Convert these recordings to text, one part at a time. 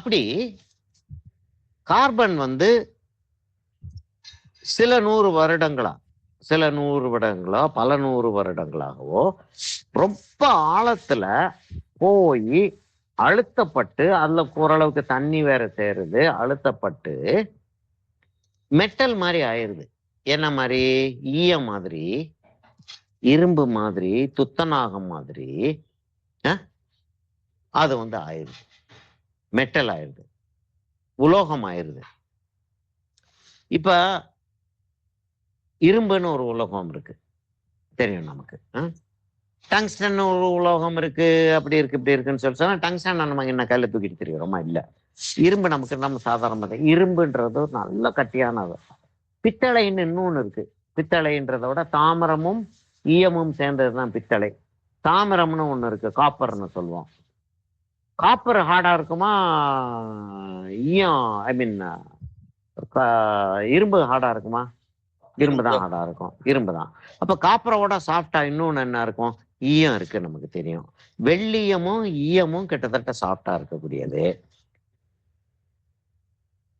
அப்படி கார்பன் வந்து சில 100 வருடங்களா பல 100 வருடங்களாகவோ ரொம்ப ஆழத்துல போய் அழுத்தப்பட்டு அதுல ஓரளவுக்கு தண்ணி வேற சேருது, அழுத்தப்பட்டு மெட்டல் மாதிரி ஆயிருது. என்ன மாதிரி? ஈயம் மாதிரி, இரும்பு மாதிரி, துத்தநாகம் மாதிரி அது வந்து ஆயிருது, மெட்டல் ஆயிருது, உலோகம் ஆயிருது. இப்ப இரும்புன்னு ஒரு உலோகம் இருக்கு, தெரியும் நமக்கு. டங்ஸ்டன் ஒரு உலோகம் இருக்கு, அப்படி இருக்கு இப்படி இருக்குன்னு சொல்லி சொன்னா டங்ஸ்டன் நம்ம என்ன கையில தூக்கிட்டு தெரியுறோமா? இல்ல. இரும்பு நமக்கு நம்ம சாதாரண இரும்புன்றது நல்ல கட்டியானது. பித்தளைன்னு இன்னொன்னு இருக்கு. பித்தளைன்றத விட தாமிரமும் ஈயமும் சேர்ந்ததுதான் பித்தளை. தாமிரம்னு ஒண்ணு இருக்கு, காப்பர்னு சொல்லுவோம். காப்பர் ஹார்டா இருக்குமா, ஈயம் ஐ மீன் இரும்பு ஹார்டா இருக்குமா? இரும்பு தான் ஹார்டா இருக்கும், இரும்பு தான். அப்ப காப்பரோட சாஃப்டா இன்னொன்னு என்ன இருக்கும்? ஈயம் இருக்கு, நமக்கு தெரியும். வெள்ளியமும் ஈயமும் கிட்டத்தட்ட சாஃப்டா இருக்கக்கூடியது.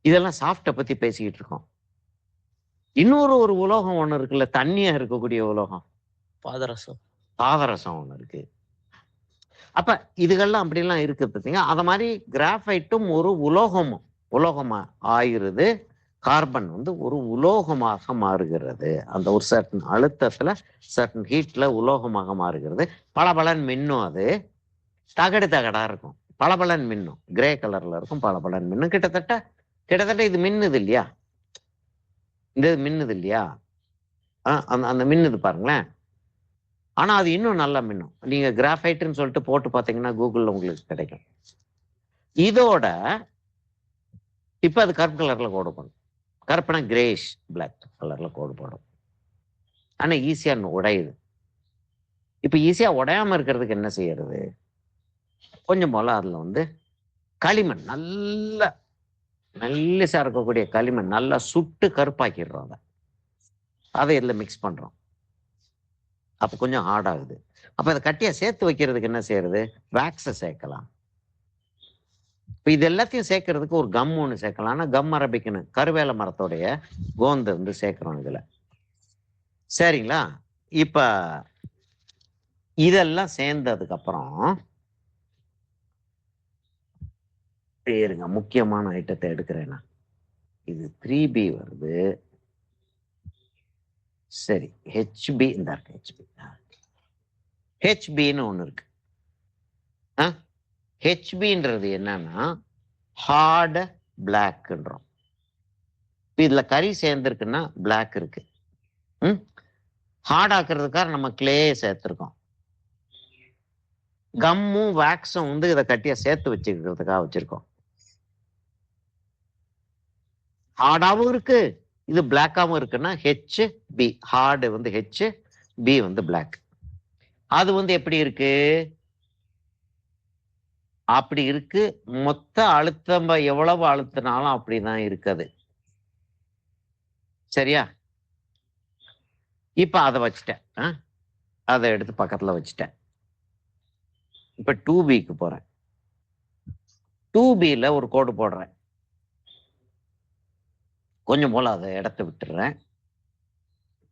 இதெல்லாம் சாஃப்ட பத்தி பேசிக்கிட்டு இருக்கோம். இன்னொரு ஒரு உலோகம் ஒண்ணு இருக்குல்ல, தண்ணியா இருக்கக்கூடிய உலோகம், பாதரசம் ஒண்ணு இருக்கு. அப்ப இதுகள்லாம் அப்படிலாம் இருக்கு பார்த்தீங்க. அத மாதிரி கிராஃபைட்டும் ஒரு உலோகமா ஆயிருது. கார்பன் வந்து ஒரு உலோகமாக மாறுகிறது. அந்த ஒரு சர்டன் அழுத்தத்துல சர்டன் ஹீட்ல உலோகமாக மாறுகிறது. பளபளன்னு மின்னும், அது தகடா இருக்கும், பளபளன்னு மின்னும், கிரே கலர்ல இருக்கும், பளபளன்னு மின்னும். கிட்டத்தட்ட இது மின்னுது இல்லையா? இந்த மின்னுது இல்லையா? அந்த மின்னுது பாருங்களேன். ஆனா அது இன்னும் நல்லா மின்னும். நீங்க கிராஃபைட்னு சொல்லிட்டு போட்டு பார்த்தீங்கன்னா கூகுள்ல உங்களுக்கு கிடைக்கும். இதோட இப்ப அது கருப்பு கலர்ல கோடு போடும். கருப்புனா கிரேஷ் பிளாக் கலர்ல கோடு போடும். ஆனா ஈஸியா உடையுது. இப்ப ஈஸியா உடையாம இருக்கிறதுக்கு என்ன செய்யறது? கொஞ்சம் போல அதுல வந்து களிமண், நல்ல இருக்கக்கூடிய களிமண் நல்லா சுட்டு கருப்பாக்கிடுறோம். அதை இதுல மிக்ஸ் பண்றோம். அப்ப கொஞ்சம் ஹார்ட் ஆகுது. அப்ப அதை கட்டியா சேர்த்து வைக்கிறதுக்கு என்ன செய்யறது? வேக்ஸை சேர்க்கலாம். இப்ப இது எல்லாத்தையும் சேர்க்கறதுக்கு ஒரு கம் ஒண்ணு சேர்க்கலாம். ஆனா கம் அரபிக்குன்னு கருவேல மரத்தோடைய கோந்து வந்து சேர்க்கிறோம் இதுல. சரிங்களா? இப்ப இதெல்லாம் சேர்ந்ததுக்கு அப்புறம் இருங்க, முக்கியமான ஐட்டத்தை எடுக்கிறேன்னா, இது 3B வருது. சரி, ஹெச்பி இந்த இருக்கு. ஹெச்பின்னு ஒண்ணு இருக்கு. ஹெச்பின்றது என்னன்னா ஹார்ட் பிளாக்ன்றோம். இதுல கறி சேர்ந்துருக்குன்னா பிளாக் இருக்கு. ஹார்ட் ஆக்குறதுக்காக நம்ம கிளே சேர்த்திருக்கோம். கம்மும் வேக்ஸும் வந்து இதை கட்டியா சேர்த்து வச்சுக்கிறதுக்காக வச்சிருக்கோம். ஹார்டாவும் இருக்கு, இது பிளாக்காவும் இருக்குன்னா ஹெச்பி. ஹார்டு வந்து ஹெச், பி வந்து பிளாக். அது வந்து எப்படி இருக்கு? அப்படி இருக்கு. மொத்த அழுத்தம் எவ்வளவு அழுத்தினாலும் அப்படிதான் இருக்குது. சரியா? இப்ப அதை வச்சுட்டேன், அதை எடுத்து பக்கத்துல வச்சுட்டேன். இப்ப 2Bக்கு போறேன். 2Bல ஒரு கோடு போடுறேன். கொஞ்சம் போல அதை இடத்த விட்டுறேன்.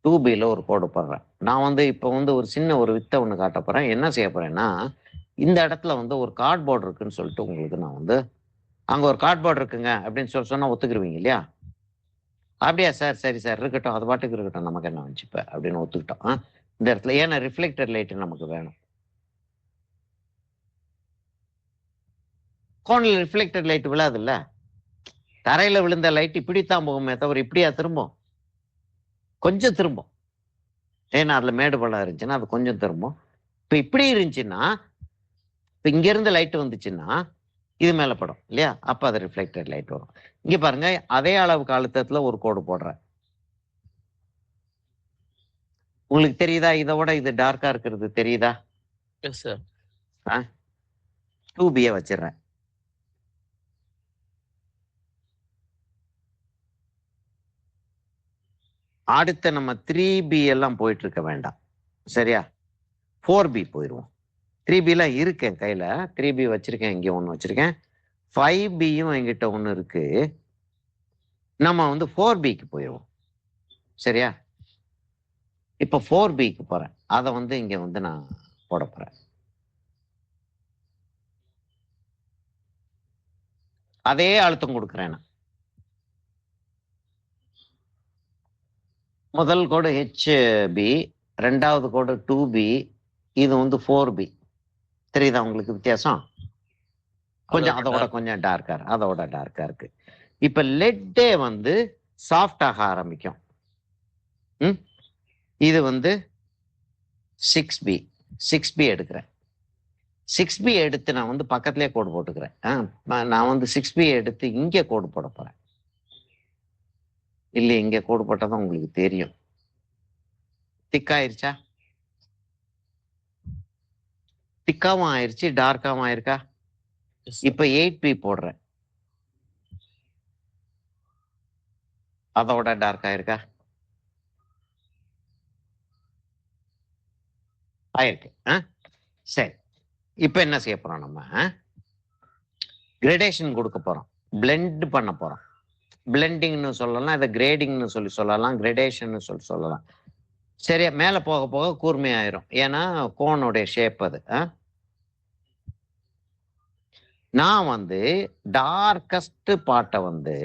2Bல ஒரு கோடு போடுறேன். நான் வந்து இப்ப வந்து ஒரு சின்ன ஒரு வித்தை ஒண்ணு காட்ட போறேன். என்ன செய்ய போறேன்னா, இந்த இடத்துல வந்து ஒரு கார்ட்போர்டு இருக்குன்னு சொல்லிட்டு உங்களுக்கு நான் வந்து, அங்க ஒரு கார்ட்போர்டு இருக்குங்க அப்படின்னு சொன்னா ஒத்துக்குருவீங்க இல்லையா? அப்படியா சார், சரி சார், இருக்கட்டும், அது பாட்டுக்கு இருக்கட்டும், நமக்கு என்ன வந்துச்சு இப்ப அப்படின்னு ஒத்துக்கிட்டோம். இந்த இடத்துல ஏன்னா ரிஃப்ளெக்டர் லைட் நமக்கு வேணும். கோனில் ரிஃப்ளெக்டர் லைட் விழாது இல்ல, தரையில விழுந்த லைட் இப்படித்தான் போகுமே தவிர இப்படியா திரும்பும்? கொஞ்சம் திரும்பும். ஏன்னா அதுல மேடு பள்ளம் இருந்துச்சுன்னா அது கொஞ்சம் திரும்பும். இப்ப இப்படி இருந்துச்சுன்னா, இப்ப இங்க இருந்து லைட் வந்துச்சுன்னா இது மேல படும் இல்லையா? அப்ப அது ரிஃப்ளெக்டட் லைட் வரும். இங்க பாருங்க, அதே அளவுக்கு அழுத்தத்துல ஒரு கோடு போடுறேன். உங்களுக்கு தெரியுதா? இதை விட இது டார்க்கா இருக்கிறது தெரியுதா? 2B வச்சிடறேன். அடுத்த நம்ம 3B எல்லாம் போயிட்டு இருக்க வேண்டாம், சரியா? 4B போயிடுவோம். 3B எல்லாம் இருக்கு என் கையில. 3B வச்சிருக்கேன், இங்க ஒண்ணு வச்சிருக்கேன். 5Bயும் என்கிட்ட ஒன்று இருக்கு. நம்ம வந்து 4Bக்கு போயிடுவோம். சரியா? இப்போ 4Bக்கு போறேன். அதை வந்து இங்க வந்து நான் போட போறேன். அதே அழுத்தம் கொடுக்குறேன் நான். முதல் கோடு HB, ரெண்டாவது கோடு 2B, இது வந்து 4B. தெரியுதா உங்களுக்கு வித்தியாசம்? கொஞ்சம் அதோட கொஞ்சம் டார்க்கா இருக்கு. இப்ப லெட்டே வந்து சாஃப்ட் ஆக ஆரம்பிக்கும். இது வந்து 6B எடுக்கிறேன். 6B எடுத்து நான் வந்து பக்கத்திலே கோடு போட்டுக்கிறேன். நான் வந்து 6B எடுத்து இங்கே கோடு போட போறேன். இல்லை, இங்கே கோடு போட்டாதான் உங்களுக்கு தெரியும். திக்காயிருச்சா? திக்காவும் ஆயிருச்சு, டார்க்காவும் ஆயிருக்கா? இப்ப 8B போடுறேன். அதோட டார்க் ஆயிருக்கா? ஆயிருக்கு. சரி, இப்ப என்ன செய்ய போறோம்? நம்ம கிரேடேஷன் கொடுக்க போறோம், பிளெண்ட் பண்ண போறோம். பிளெண்டிங்னு சொல்லலாம், இதை கிரேடிங்னு சொல்லலாம், கிரேடேஷன் சொல்லலாம். சரியா? மேல போக போக கூர்மையாயிரும். ஏன்னா கோனுடைய ஷேப் அது. நான் வந்து டார்கஸ்ட் பார்ட்டை வந்து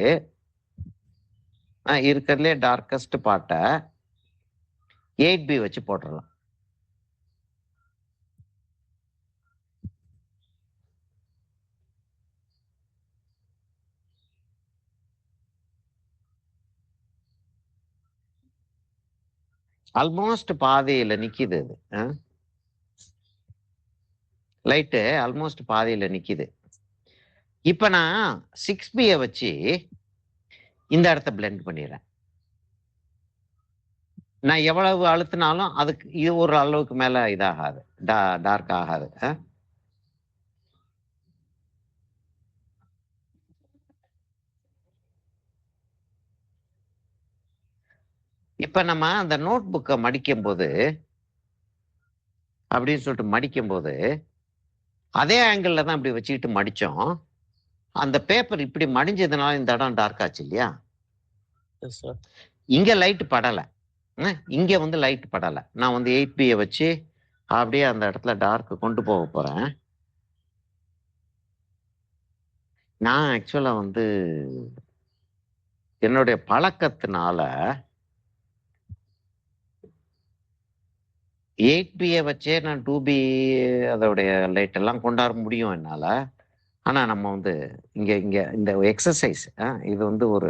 இருக்கிறதுலே டார்கஸ்ட் பார்ட்டை 8B வச்சு போட்டுடலாம். ஆல்மோஸ்ட் பாதையில நிக்குது அது. லைட்டு ஆல்மோஸ்ட் பாதையில நிக்குது. இப்ப நான் 6B வச்சு இந்த இடத்த பிளெண்ட் பண்ணிடுறேன். நான் எவ்வளவு அழுத்தினாலும் அதுக்கு இது ஒரு அளவுக்கு மேல இதாகாது, டார்க் ஆகாது. இப்ப நம்ம அந்த நோட் புக்கை மடிக்கும் போது அப்படின்னு சொல்லிட்டு மடிக்கும் போது அதே ஆங்கிள் தான் இப்படி வச்சுக்கிட்டு மடிச்சோம். அந்த பேப்பர் இப்படி மடிஞ்சதுனால இந்த இடம் டார்க் ஆச்சு இல்லையா? இங்க லைட் படலை, இங்க வந்து லைட் படலை. நான் வந்து 8B வச்சு அப்படியே அந்த இடத்துல டார்க் கொண்டு போக போறேன். நான் ஆக்சுவலா வந்து என்னுடைய பழக்கத்தினால 8B வச்சே நான் 2B அதோடைய லைட் எல்லாம் கொண்டாட முடியும் என்னால. ஆனா நம்ம வந்து இங்க இங்க இந்த எக்ஸசைஸ் இது வந்து ஒரு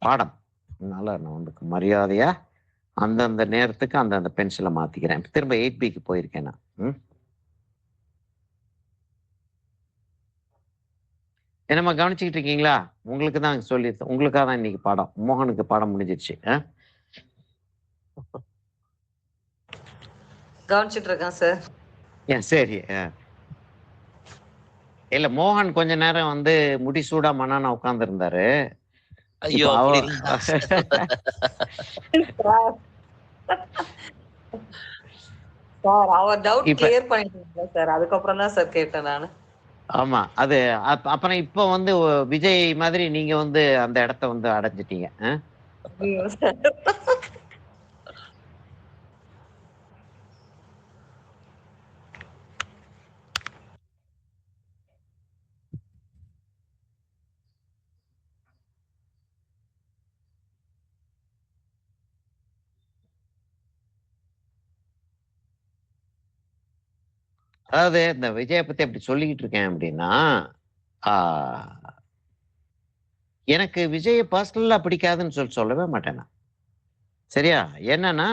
பாடம். அதனால நான் வந்து மரியாதையா அந்தந்த நேரத்துக்கு அந்தந்த பென்சிலை மாத்திக்கிறேன். திரும்ப 8Bக்கு போயிருக்கேன் நான். என்னம்மா கவனிச்சுக்கிட்டு இருக்கீங்களா? உங்களுக்கு தான் சொல்லி, உங்களுக்காக தான் இன்னைக்கு பாடம். மோகனுக்கு பாடம் முடிஞ்சிருச்சு. கவனிச்சுட்டு இருக்கேன் சார். சரி. இல்ல, மோகன் கொஞ்ச நேரம் வந்து முடி சூடா மண்ணான உட்கார்ந்து இருந்தாரு. ஐயோ, சார் அவர் டவுட் கிளியர் பண்ணிட்டீங்க சார், அதுக்கப்புறம் தான் சார் கேட்டேன் நானு. ஆமா, அது அப்புறம் இப்ப வந்து விஜய் மாதிரி நீங்க வந்து அந்த இடத்த வந்து அடைஞ்சிட்டீங்க. அதாவது இந்த விஜயை பத்தி அப்படி சொல்லிக்கிட்டு இருக்கேன் அப்படின்னா, எனக்கு விஜயை பர்சனலா பிடிக்காதுன்னு சொல்லவே மாட்டேன் நான். சரியா? என்னன்னா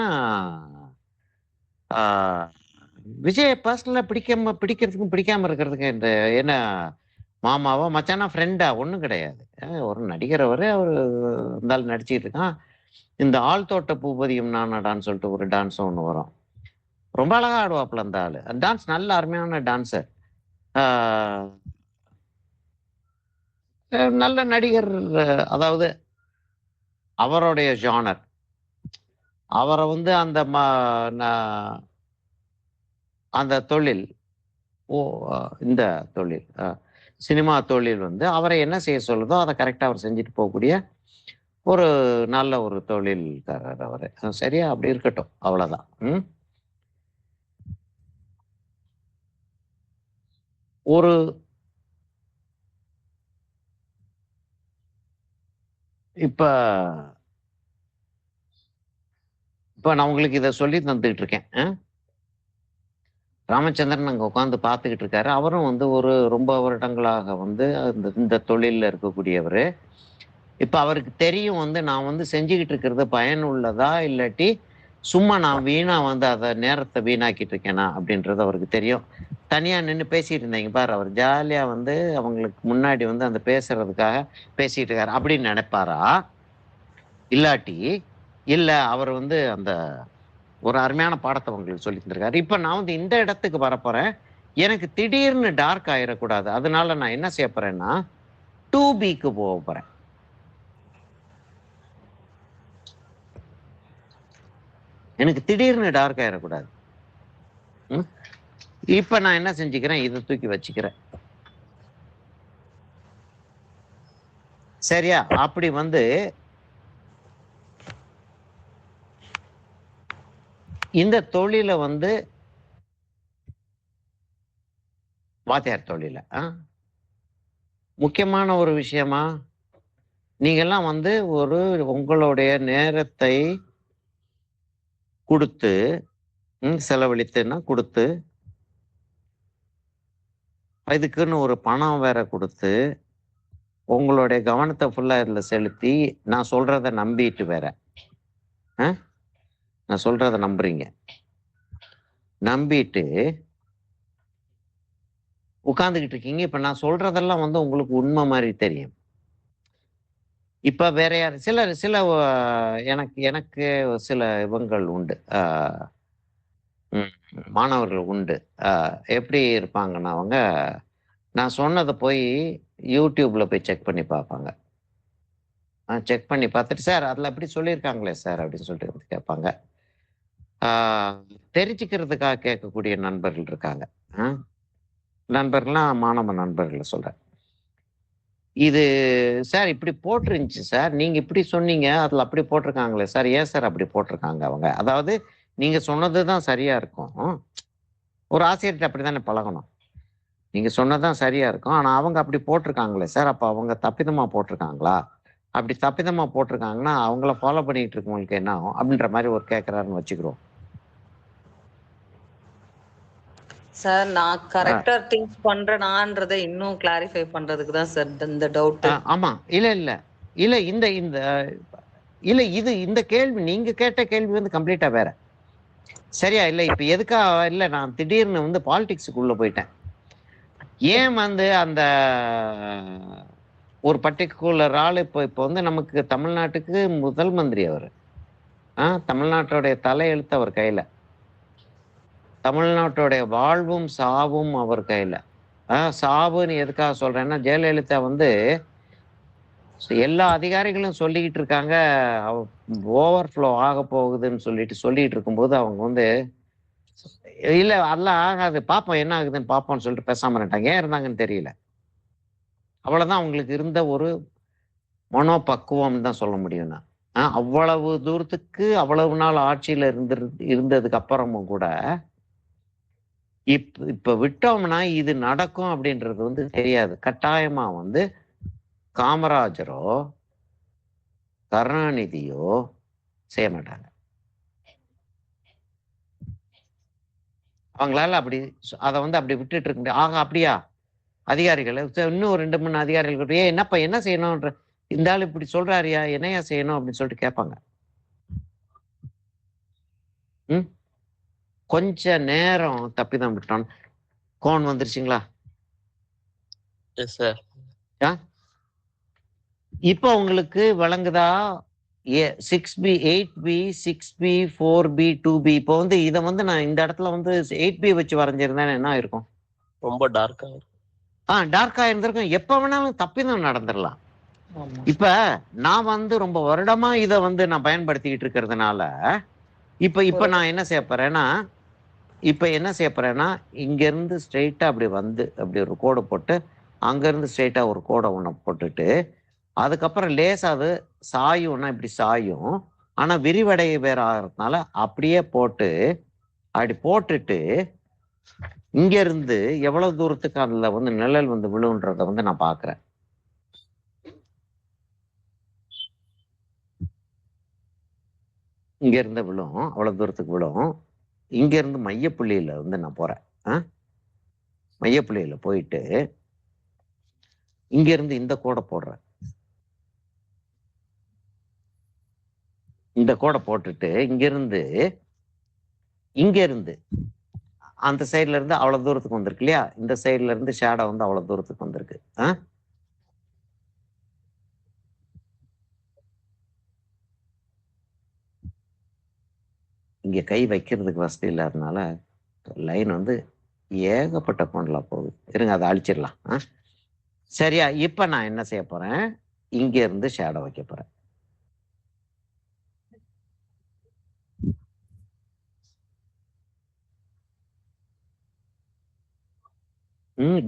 விஜயை பர்சனலா பிடிக்கிறதுக்கும் பிடிக்காம இருக்கிறதுக்கு இந்த என்ன மாமாவா மச்சானா ஃப்ரெண்டா ஒண்ணும் கிடையாது. ஒரு நடிகர் அவரு இருந்தாலும் நடிச்சுட்டு இருக்கான். இந்த ஆள் தோட்ட பூபதியும் நானடான்னு சொல்லிட்டு ஒரு டான்ஸ் ஒண்ணு வரும். ரொம்ப அழகா ஆடுவாப்புல அந்த ஆளு. டான்ஸ் நல்ல அருமையான டான்ஸர். நல்ல நடிகர். அதாவது அவருடைய ஜானர், அவரை வந்து அந்த தொழில் இந்த தொழில் சினிமா தொழில் வந்து அவரை என்ன செய்ய சொல்லுதோ அதை கரெக்டா அவர் செஞ்சுட்டு போகக்கூடிய ஒரு நல்ல ஒரு தொழில்காரர் அவரு. சரியா? அப்படி இருக்கட்டும். அவ்வளவுதான். ஒரு இப்ப இப்ப நான் உங்களுக்கு இத சொல்லி தந்துகிட்டு இருக்கேன். ராமச்சந்திரன் அங்க உட்கார்ந்து பார்த்துக்கிட்டு இருக்காரு. அவரும் வந்து ஒரு ரொம்ப வருடங்களாக வந்து இந்த தொழில்ல இருக்கக்கூடியவரு. இப்ப அவருக்கு தெரியும் வந்து நான் வந்து செஞ்சுகிட்டு இருக்கிறது பயனுள்ளதா, இல்லாட்டி சும்மா நான் வீணா வந்து அத நேரத்த வீணாக்கிட்டு இருக்கேனா அப்படின்றது அவருக்கு தெரியும். தனியா நின்னு பேசிட்டு இருந்தீங்க பாரு, அவர் ஜாலியா வந்து அவங்களுக்கு முன்னாடி வந்து அந்த பேசுறதுக்காக பேசிட்டு இருக்காரு அப்படின்னு நினைப்பாரா? இல்லாட்டி இல்ல அவர் வந்து அந்த ஒரு அருமையான பாடத்த உங்களுக்கு சொல்லி தந்திருக்காரு. இப்ப நான் வந்து இந்த இடத்துக்கு வரப்போறேன். எனக்கு திடீர்னு டார்க் ஆயிறக்கூடாது. அதனால நான் என்ன செய்ய போறேன்னா, 2Bக்கு போக போறேன். எனக்கு திடீர்னு டார்க் ஆயிறக்கூடாது. இப்ப நான் என்ன செஞ்சுக்கிறேன், இதை தூக்கி வச்சுக்கிறேன். சரியா? அப்படி வந்து இந்த தொழில வந்து வாத்தியார் தொழில முக்கியமான ஒரு விஷயமா, நீங்கெல்லாம் வந்து ஒரு உங்களுடைய நேரத்தை கொடுத்து செலவழித்துன்னா கொடுத்து, இதுக்குன்னு ஒரு பணம் வேற கொடுத்து, உங்களுடைய கவனத்தை ஃபுல்லா இதுல செலுத்தி, நான் சொல்றத நம்பிட்டு வேற. நான் சொல்றத நம்புறீங்க. நம்பிட்டு உட்கார்ந்துகிட்டு இருக்கீங்க. இப்ப நான் சொல்றதெல்லாம் வந்து உங்களுக்கு உண்மை மாதிரி தெரியும். இப்ப வேற யார் சில எனக்கு எனக்கு சில இவங்கள் உண்டு. மாணவர்கள் உண்டு. எப்படி இருப்பாங்கன்னா அவங்க, நான் சொன்னதை போய் யூடியூப்ல போய் செக் பண்ணி பார்ப்பாங்க. செக் பண்ணி பார்த்துட்டு, சார் அதில் அப்படி சொல்லியிருக்காங்களே சார் அப்படின்னு சொல்லிட்டு வந்து கேட்பாங்க. தெரிஞ்சுக்கிறதுக்காக கேட்கக்கூடிய நண்பர்கள் இருக்காங்க. நண்பர்கள்லாம் மாணவ நண்பர்களை சொல்றேன். இது சார் இப்படி போட்டிருந்துச்சு சார், நீங்க இப்படி சொன்னீங்க, அதுல அப்படி போட்டிருக்காங்களே சார், ஏன் சார் அப்படி போட்டிருக்காங்க அவங்க? அதாவது நீங்க சொன்னதுதான் சரியா இருக்கும். ஒரு ஆசிரியர்கிட்ட அப்படித்தானே பழகணும். நீங்க சொன்னதுதான் சரியா இருக்கும், ஆனா அவங்க அப்படி போட்டிருக்காங்களே சார், அப்ப அவங்க தப்பிதமா போட்டிருக்காங்களா? அப்படி தப்பிதமா போட்டிருக்காங்கன்னா அவங்கள ஃபாலோ பண்ணிட்டு இருக்கவங்களுக்கு என்ன ஆகும் அப்படின்ற மாதிரி ஒரு கேட்கறாருன்னு வச்சுக்கிறோம். சார் நான் கரெக்டா திங்க் பண்றேனான்றதை இன்னும் கிளாரிஃபை பண்றதுக்கு தான் சார் இந்த டவுட். ஆமா. இல்ல இல்ல இல்ல இந்த இந்த இல்ல இது இந்த கேள்வி நீங்க கேட்ட கேள்வி வந்து கம்ப்ளீட்டா வேற. சரியா? இல்ல இப்ப எதுக்கா இல்ல நான் திடீர்னு வந்து பாலிடிக்ஸுக்குள்ள போயிட்டேன். ஏன் வந்து அந்த ஒரு பர்டிகுலர் ஆள் இப்ப வந்து நமக்கு தமிழ்நாட்டுக்கு முதல் மந்திரி அவரு. தமிழ்நாட்டுடைய தலையெழுத்து அவர் கையில. தமிழ்நாட்டுடைய வாழ்வும் சாவும் அவர் கையில. சாவுன்னு எதுக்காக சொல்றேன்னா, ஜெயலலிதா வந்து எல்லா அதிகாரிகளும் சொல்லிக்கிட்டு இருக்காங்க, ஓவர்ஃப்ளோ ஆக போகுதுன்னு சொல்லிட்டு இருக்கும்போது அவங்க வந்து இல்ல அதெல்லாம் ஆகாது, பார்ப்போம் என்ன ஆகுதுன்னு பார்ப்போம்னு சொல்லிட்டு பேசாம இருந்தாங்க. ஏன் இருந்தாங்கன்னு தெரியல. அவ்வளவுதான் அவங்களுக்கு இருந்த ஒரு மனோபக்குவம் தான் சொல்ல முடியும் நான். அவ்வளவு தூரத்துக்கு அவ்வளவு நாள் ஆட்சியில இருந்ததுக்கு அப்புறமும் கூட இப்ப விட்டோம்னா இது நடக்கும் அப்படின்றது வந்து தெரியாது. கட்டாயமா வந்து காமராஜரோ கருணாநிதியோ செய்ய மாட்டாங்க. அவங்களால அப்படி அதை வந்து அப்படி விட்டுட்டு இருக்க முடியாது. ஆக அப்படியா அதிகாரிகள் இன்னும் 2-3 அதிகாரிகள் என்னப்பா என்ன செய்யணும்ன்ற, இந்த ஆள் இப்படி சொல்றாருயா என்னையா செய்யணும் அப்படின்னு சொல்லிட்டு கேட்பாங்க. கொஞ்ச நேரம் தப்பிதான் விட்டோம். கோன் வந்துருச்சுங்களா? இப்ப உங்களுக்கு விளங்குதா? 6B 8B 6B 4B 2B. இப்போ வந்து இதை வந்து நான் இந்த இடத்துல வந்து 8B வச்சு வரைஞ்சிருந்தேன் என்ன இருக்கும்? ரொம்ப டார்க்கா டார்க்கா இருந்திருக்கும். எப்ப வேணாலும் தப்பிதான் நடந்துடலாம். இப்ப நான் வந்து ரொம்ப வருடமா இதை வந்து நான் பயன்படுத்திக்கிட்டு இருக்கிறதுனால இப்ப நான் என்ன செய்ய போறேன்னா இங்க இருந்து ஸ்ட்ரெயிட்டா அப்படி வந்து அப்படி ஒரு கோடு போட்டு அங்கேருந்து ஸ்ட்ரெயிட்டாக ஒரு கோடை ஒன்றை போட்டுட்டு அதுக்கப்புறம் லேசாக அது சாயும்னா இப்படி சாயும். ஆனால் விரிவடைய வேற ஆகிறதுனால அப்படியே போட்டு அப்படி போட்டுட்டு இங்கேருந்து எவ்வளவு தூரத்துக்கு அதில் வந்து நிழல் வந்து விழுன்றதை வந்து நான் பார்க்குறேன். இங்கேருந்து விழும், அவ்வளோ தூரத்துக்கு விழும். இங்கேருந்து மையப்புள்ளியில் வந்து நான் போகிறேன். மையப்புள்ளியில் போயிட்டு இங்கேருந்து இந்த கோடை போடுறேன். இந்த கோடை போட்டுட்டு இங்கேருந்து அந்த சைட்ல இருந்து அவ்வளவு தூரத்துக்கு வந்திருக்கு இல்லையா? இந்த சைட்ல இருந்து ஷேடோ வந்து அவ்வளவு தூரத்துக்கு வந்திருக்கு. இங்க கை வைக்கிறதுக்கு வசதி இல்லாதனால லைன் வந்து ஏகப்பட்ட கோணலா போகுது. இருங்க, அதை அழிச்சிடலாம். சரியா? இப்ப நான் என்ன செய்ய போறேன்? இங்க இருந்து ஷேடோ வைக்க போறேன்.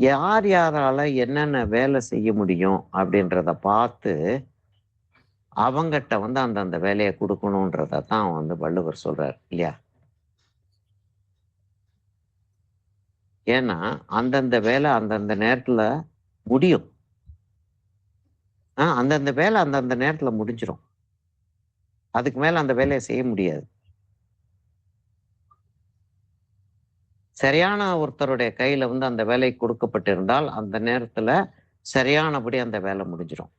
யார் யாரால என்னென்ன வேலை செய்ய முடியும் அப்படின்றத பார்த்து அவங்ககிட்ட வந்து அந்தந்த வேலையை கொடுக்கணுன்றத தான் வந்து வள்ளுவர் சொல்றாரு இல்லையா? ஏன்னா அந்தந்த வேலை அந்தந்த நேரத்துல முடியும். அந்தந்த வேலை அந்தந்த நேரத்துல முடிஞ்சிடும். அதுக்கு மேல அந்த வேலையை செய்ய முடியாது. சரியான ஒருத்தருடைய கையில வந்து அந்த வேலை கொடுக்கப்பட்டிருந்தால் அந்த நேரத்துல சரியானபடி அந்த வேலை முடிஞ்சிடும்.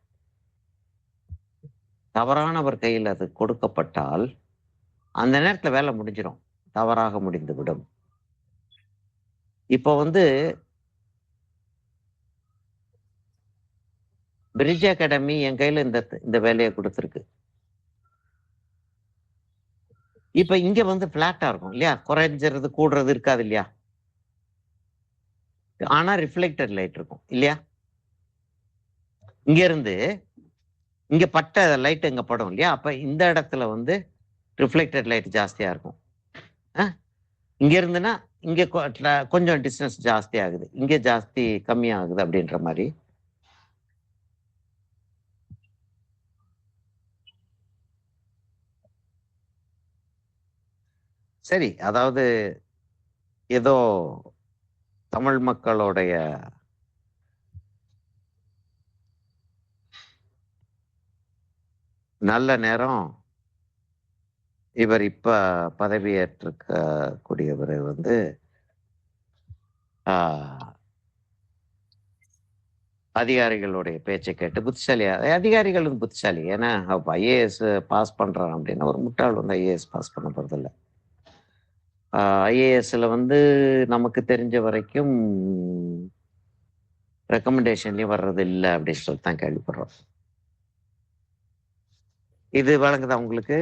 தவறானவர் கையில் அது கொடுக்கப்பட்டால் அந்த நேரத்துல வேலை முடிஞ்சிடும், தவறாக முடிந்து விடும். இப்போ வந்து பிரிட்ஜ் அகாடமி என் கையில இந்த வேலையை கொடுத்துருக்கு. இப்ப இங்க வந்து பிளாட்டா இருக்கும் இல்லையா? குறைஞ்சிறது கூடுறது இருக்காது இல்லையா? ஆனா ரிஃப்ளெக்டட் லைட் இருக்கும் இல்லையா? இங்க இருந்து இங்க பட்ட லைட் இங்க படும் இல்லையா? அப்ப இந்த இடத்துல வந்து ரிஃப்ளெக்டட் லைட் ஜாஸ்தியா இருக்கும். இங்க இருந்துன்னா இங்க கொஞ்சம் டிஸ்டன்ஸ் ஜாஸ்தி ஆகுது, இங்க ஜாஸ்தி கம்மியாகுது அப்படின்ற மாதிரி. சரி, அதாவது ஏதோ தமிழ் மக்களுடைய நல்ல நேரம் இவர் இப்ப பதவியேற்றிருக்க கூடியவர் வந்து அதிகாரிகளுடைய பேச்சை கேட்டு புத்திசாலியா, அதிகாரிகள் வந்து புத்திசாலி. ஏன்னா ஐஏஎஸ் பாஸ் பண்றான் அப்படின்னா ஒரு முட்டாள் வந்து ஐஏஎஸ் பாஸ் பண்ண போறதில்லை. ஐஏஎஸ்ல வந்து நமக்கு தெரிஞ்ச வரைக்கும் ரெக்கமெண்டேஷன்லயும் வர்றது இல்லை அப்படின்னு சொல்லிட்டு தான் கேள்விப்படுறோம். இது வழங்குதா உங்களுக்கு?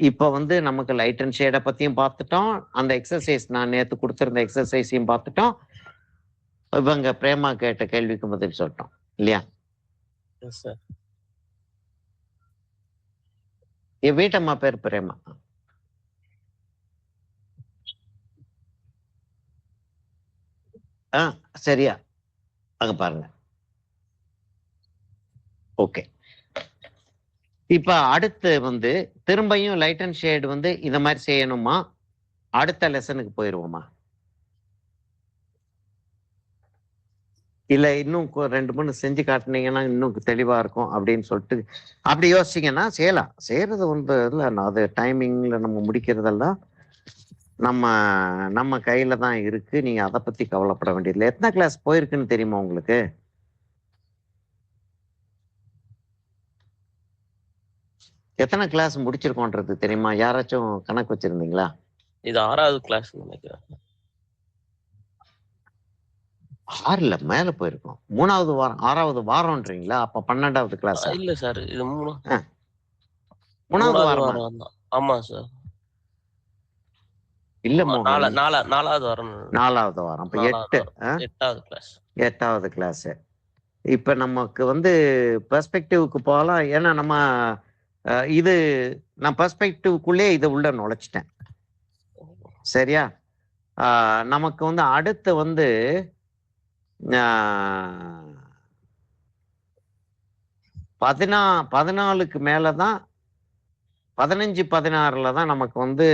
இப்ப வந்து நமக்கு லைட் அண்ட் ஷேடை பத்தியும் பார்த்துட்டோம், அந்த எக்ஸசைஸ் நான் நேற்று கொடுத்திருந்த எக்ஸசைஸையும் பார்த்துட்டோம், இவங்க பிரேமா கேட்ட கேள்விக்கு பதில் சொல்லிட்டோம் இல்லையா? என் வீட்டம்மா பேர் பிரேமா. சரியா? அங்க பாருங்க. ஓகே, இப்ப அடுத்து வந்து திரும்பியும் லைட் அண்ட் ஷேட் வந்து இந்த மாதிரி செய்யணுமா? அடுத்த லெசனுக்கு போயிருவோமா? இல்ல இன்னும் 2-3 செஞ்சு காட்டினீங்கன்னா இன்னும் தெளிவா இருக்கும் அப்படின்னு சொல்லிட்டு அப்படி யோசிச்சீங்கன்னா செய்யலாம். செய்யறது வந்து இல்லை, அது டைமிங்ல நம்ம முடிக்கிறதெல்லாம் நம்ம கையில தான் இருக்கு. நீங்க அதை பத்தி கவலைப்பட வேண்டியதில்லை. எத்தனை கிளாஸ் போயிருக்குன்னு தெரியுமா உங்களுக்கு? எத்தனை கிளாஸ் முடிச்சிருக்கோன்றது தெரியுமா? யாராச்சும் கணக்கு வச்சிருந்தீங்களா? இது 6வது கிளாஸ் நினைக்கிறேன். 6ல மேல போயிருக்கோம். 3வது வாரம் 6வது வாரம்ன்றீங்களா? அப்ப 12வது கிளாஸ் இல்ல சார், இது 3வது வாரம். ஆமா சார். இல்ல, 4வது வாரம். 4வது வாரம். அப்ப 8வது கிளாஸ். 8வது கிளாஸ். இப்ப நமக்கு வந்து பெர்ஸ்பெக்டிவ்க்கு போகலாம். ஏன்னா நம்ம இது நான் பெர்ஸ்பெக்டிவ்க்குள்ளே இதை உள்ள நுழைச்சிட்டேன். சரியா? நமக்கு வந்து அடுத்து வந்து பதினாலுக்கு மேலதான் 15-16 தான் நமக்கு வந்து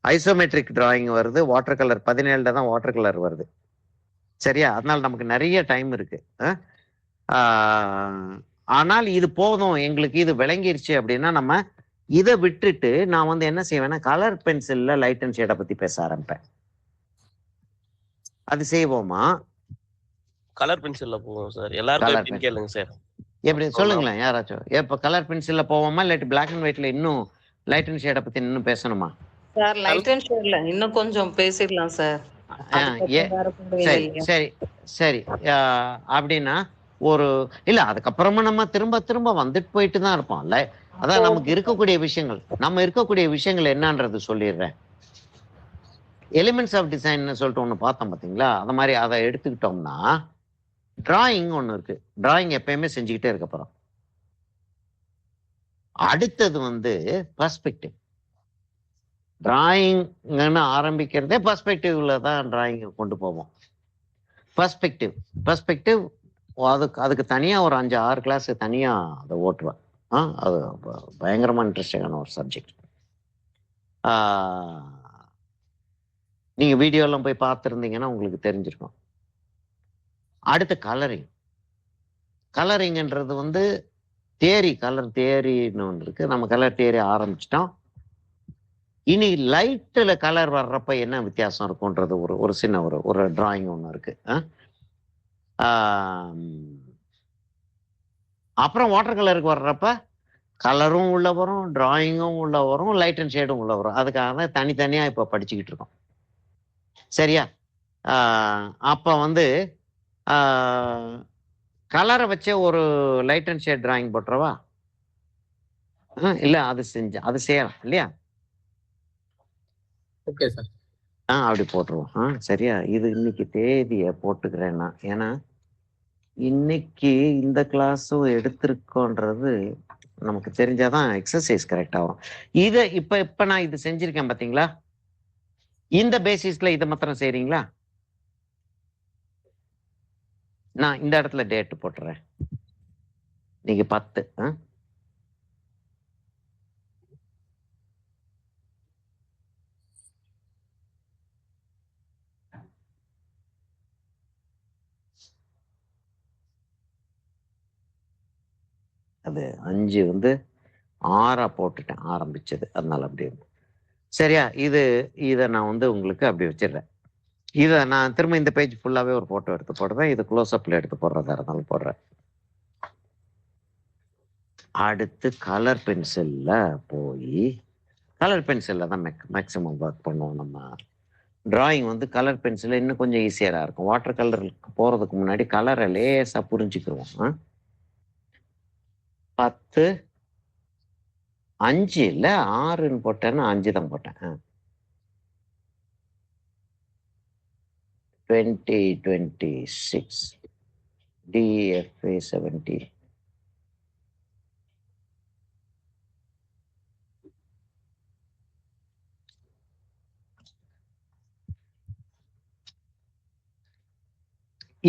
ஐசோமெட்ரிக் டிராயிங் வருது. வாட்டர் கலர் 17 தான் வாட்டர் கலர் வருது. சரியா? அதனால நமக்கு நிறைய டைம் இருக்கு. ஆனால் இது போதும், எங்களுக்கு இது விளங்கிருச்சு அப்படின்னா நம்ம இதை விட்டுட்டு நான் வந்து என்ன செய்வேன்னா கலர் பென்சில்ல லைட் அண்ட் ஷேடை பத்தி பேச ஆரம்பிப்பேன். அது செய்வோமா? கலர் பென்சில்ல போவோம் சார். எல்லாருக்கும் எப்படின்னு கேளுங்க சார். எப்படி சொல்லுங்களேன் யாராச்சும். இப்ப கலர் பென்சில்ல போவோமா இல்லாட்டி பிளாக் அண்ட் ஒயிட்ல இன்னும் லைட் அண்ட் ஷேடை பத்தி இன்னும் பேசணுமா? சார் லைட் அண்ட் ஷேட்ல இன்னும் கொஞ்சம் பேசிடலாம் சார். சரி சரி சரி. அப்படின்னா ஒரு இல்ல அதுக்கப்புறமா நம்ம திரும்ப திரும்ப வந்துட்டு போயிட்டு தான் இருப்போம்ல. அதான் நமக்கு இருக்கக்கூடிய விஷயங்கள் என்னன்றது சொல்லிடுறேன். எலிமெண்ட்ஸ் ஆஃப் டிசைன் சொல்லிட்டு ஒண்ணு பார்த்தோம் பாத்தீங்களா? அந்த மாதிரி அதை எடுத்துக்கிட்டோம்னா டிராயிங் ஒண்ணு இருக்கு. டிராயிங் எப்பயுமே செஞ்சுக்கிட்டே இருக்க போறோம். அடுத்தது வந்து பெர்ஸ்பெக்டிவ். டிராயிங்னு ஆரம்பிக்கிறதே பெர்ஸ்பெக்டிவ்ல தான் டிராயிங் கொண்டு போவோம். பெர்ஸ்பெக்டிவ் அதுக்கு தனியா ஒரு 5-6 கிளாஸ் தனியா அதை ஓட்டுவேன். அது பயங்கரமா இன்ட்ரெஸ்டிங்கான ஒரு சப்ஜெக்ட். நீங்க வீடியோ எல்லாம் போய் பார்த்துருந்தீங்கன்னா உங்களுக்கு தெரிஞ்சிருக்கும். அடுத்து கலரிங்ன்றது வந்து கலர் தியரின்னு ஒன்று இருக்கு. நம்ம கலர் தியரி ஆரம்பிச்சிட்டோம். இனி லைட்ல கலர் வர்றப்ப என்ன வித்தியாசம் இருக்கும்ன்றது ஒரு சின்ன ஒரு டிராயிங் ஒன்று இருக்கு. அப்புறம் வாட்டர் கலருக்கு வர்றப்ப கலரும் உள்ள வரும், டிராயிங்கும் உள்ள வரும், லைட் அண்ட் ஷேடும் உள்ள வரும். அதுக்காக தான் தனித்தனியா இப்ப படிச்சுக்கிட்டு இருக்கோம். சரியா? அப்ப வந்து கலரை வச்சே ஒரு லைட் அண்ட் ஷேட் டிராயிங் போட்டுறவா? இல்ல அது செய்யலாம் இல்லையா? Okay sir. அப்படி போட்டுருவோம். சரியா? இது இன்னைக்கு தேதியை போட்டுக்கிறேன்னா, ஏன்னா இன்னைக்கு இந்த கிளாஸும் எடுத்திருக்கோன்றது நமக்கு தெரிஞ்சாதான் எக்ஸசைஸ் கரெக்ட் ஆகும். இதை இப்ப நான் இது செஞ்சிருக்கேன் பாத்தீங்களா? இந்த பேசிஸ்ல இதை மாத்திரம் செய்றீங்களா? நான் இந்த இடத்துல டேட் போட்டுறேன். நீங்க 10. அது 5 வந்து 6 போட்டுட்டேன் ஆரம்பிச்சது. அதனால அப்படி சரியா? இதை நான் வந்து உங்களுக்கு அப்படி வச்சிடுறேன். இதை நான் திரும்ப இந்த பேஜ் ஃபுல்லாவே ஒரு போட்டோ எடுத்து போடுறேன். இது க்ளோஸ் அப்ல எடுத்து போடுறதா இருந்தாலும் போடுறேன். அடுத்து கலர் பென்சில்ல போய் கலர் பென்சில்ல தான் மேக்சிமம் ஒர்க் பண்ணுவோம். நம்ம டிராயிங் வந்து கலர் பென்சில் இன்னும் கொஞ்சம் ஈஸியரா இருக்கும். வாட்டர் கலருக்கு போறதுக்கு முன்னாடி கலரை லேசா புரிஞ்சுக்கிருவோம். 10 5 இல்ல 6ன்னு போட்டேன்னா 5 தான் போட்டேன். 2026 DFA 70.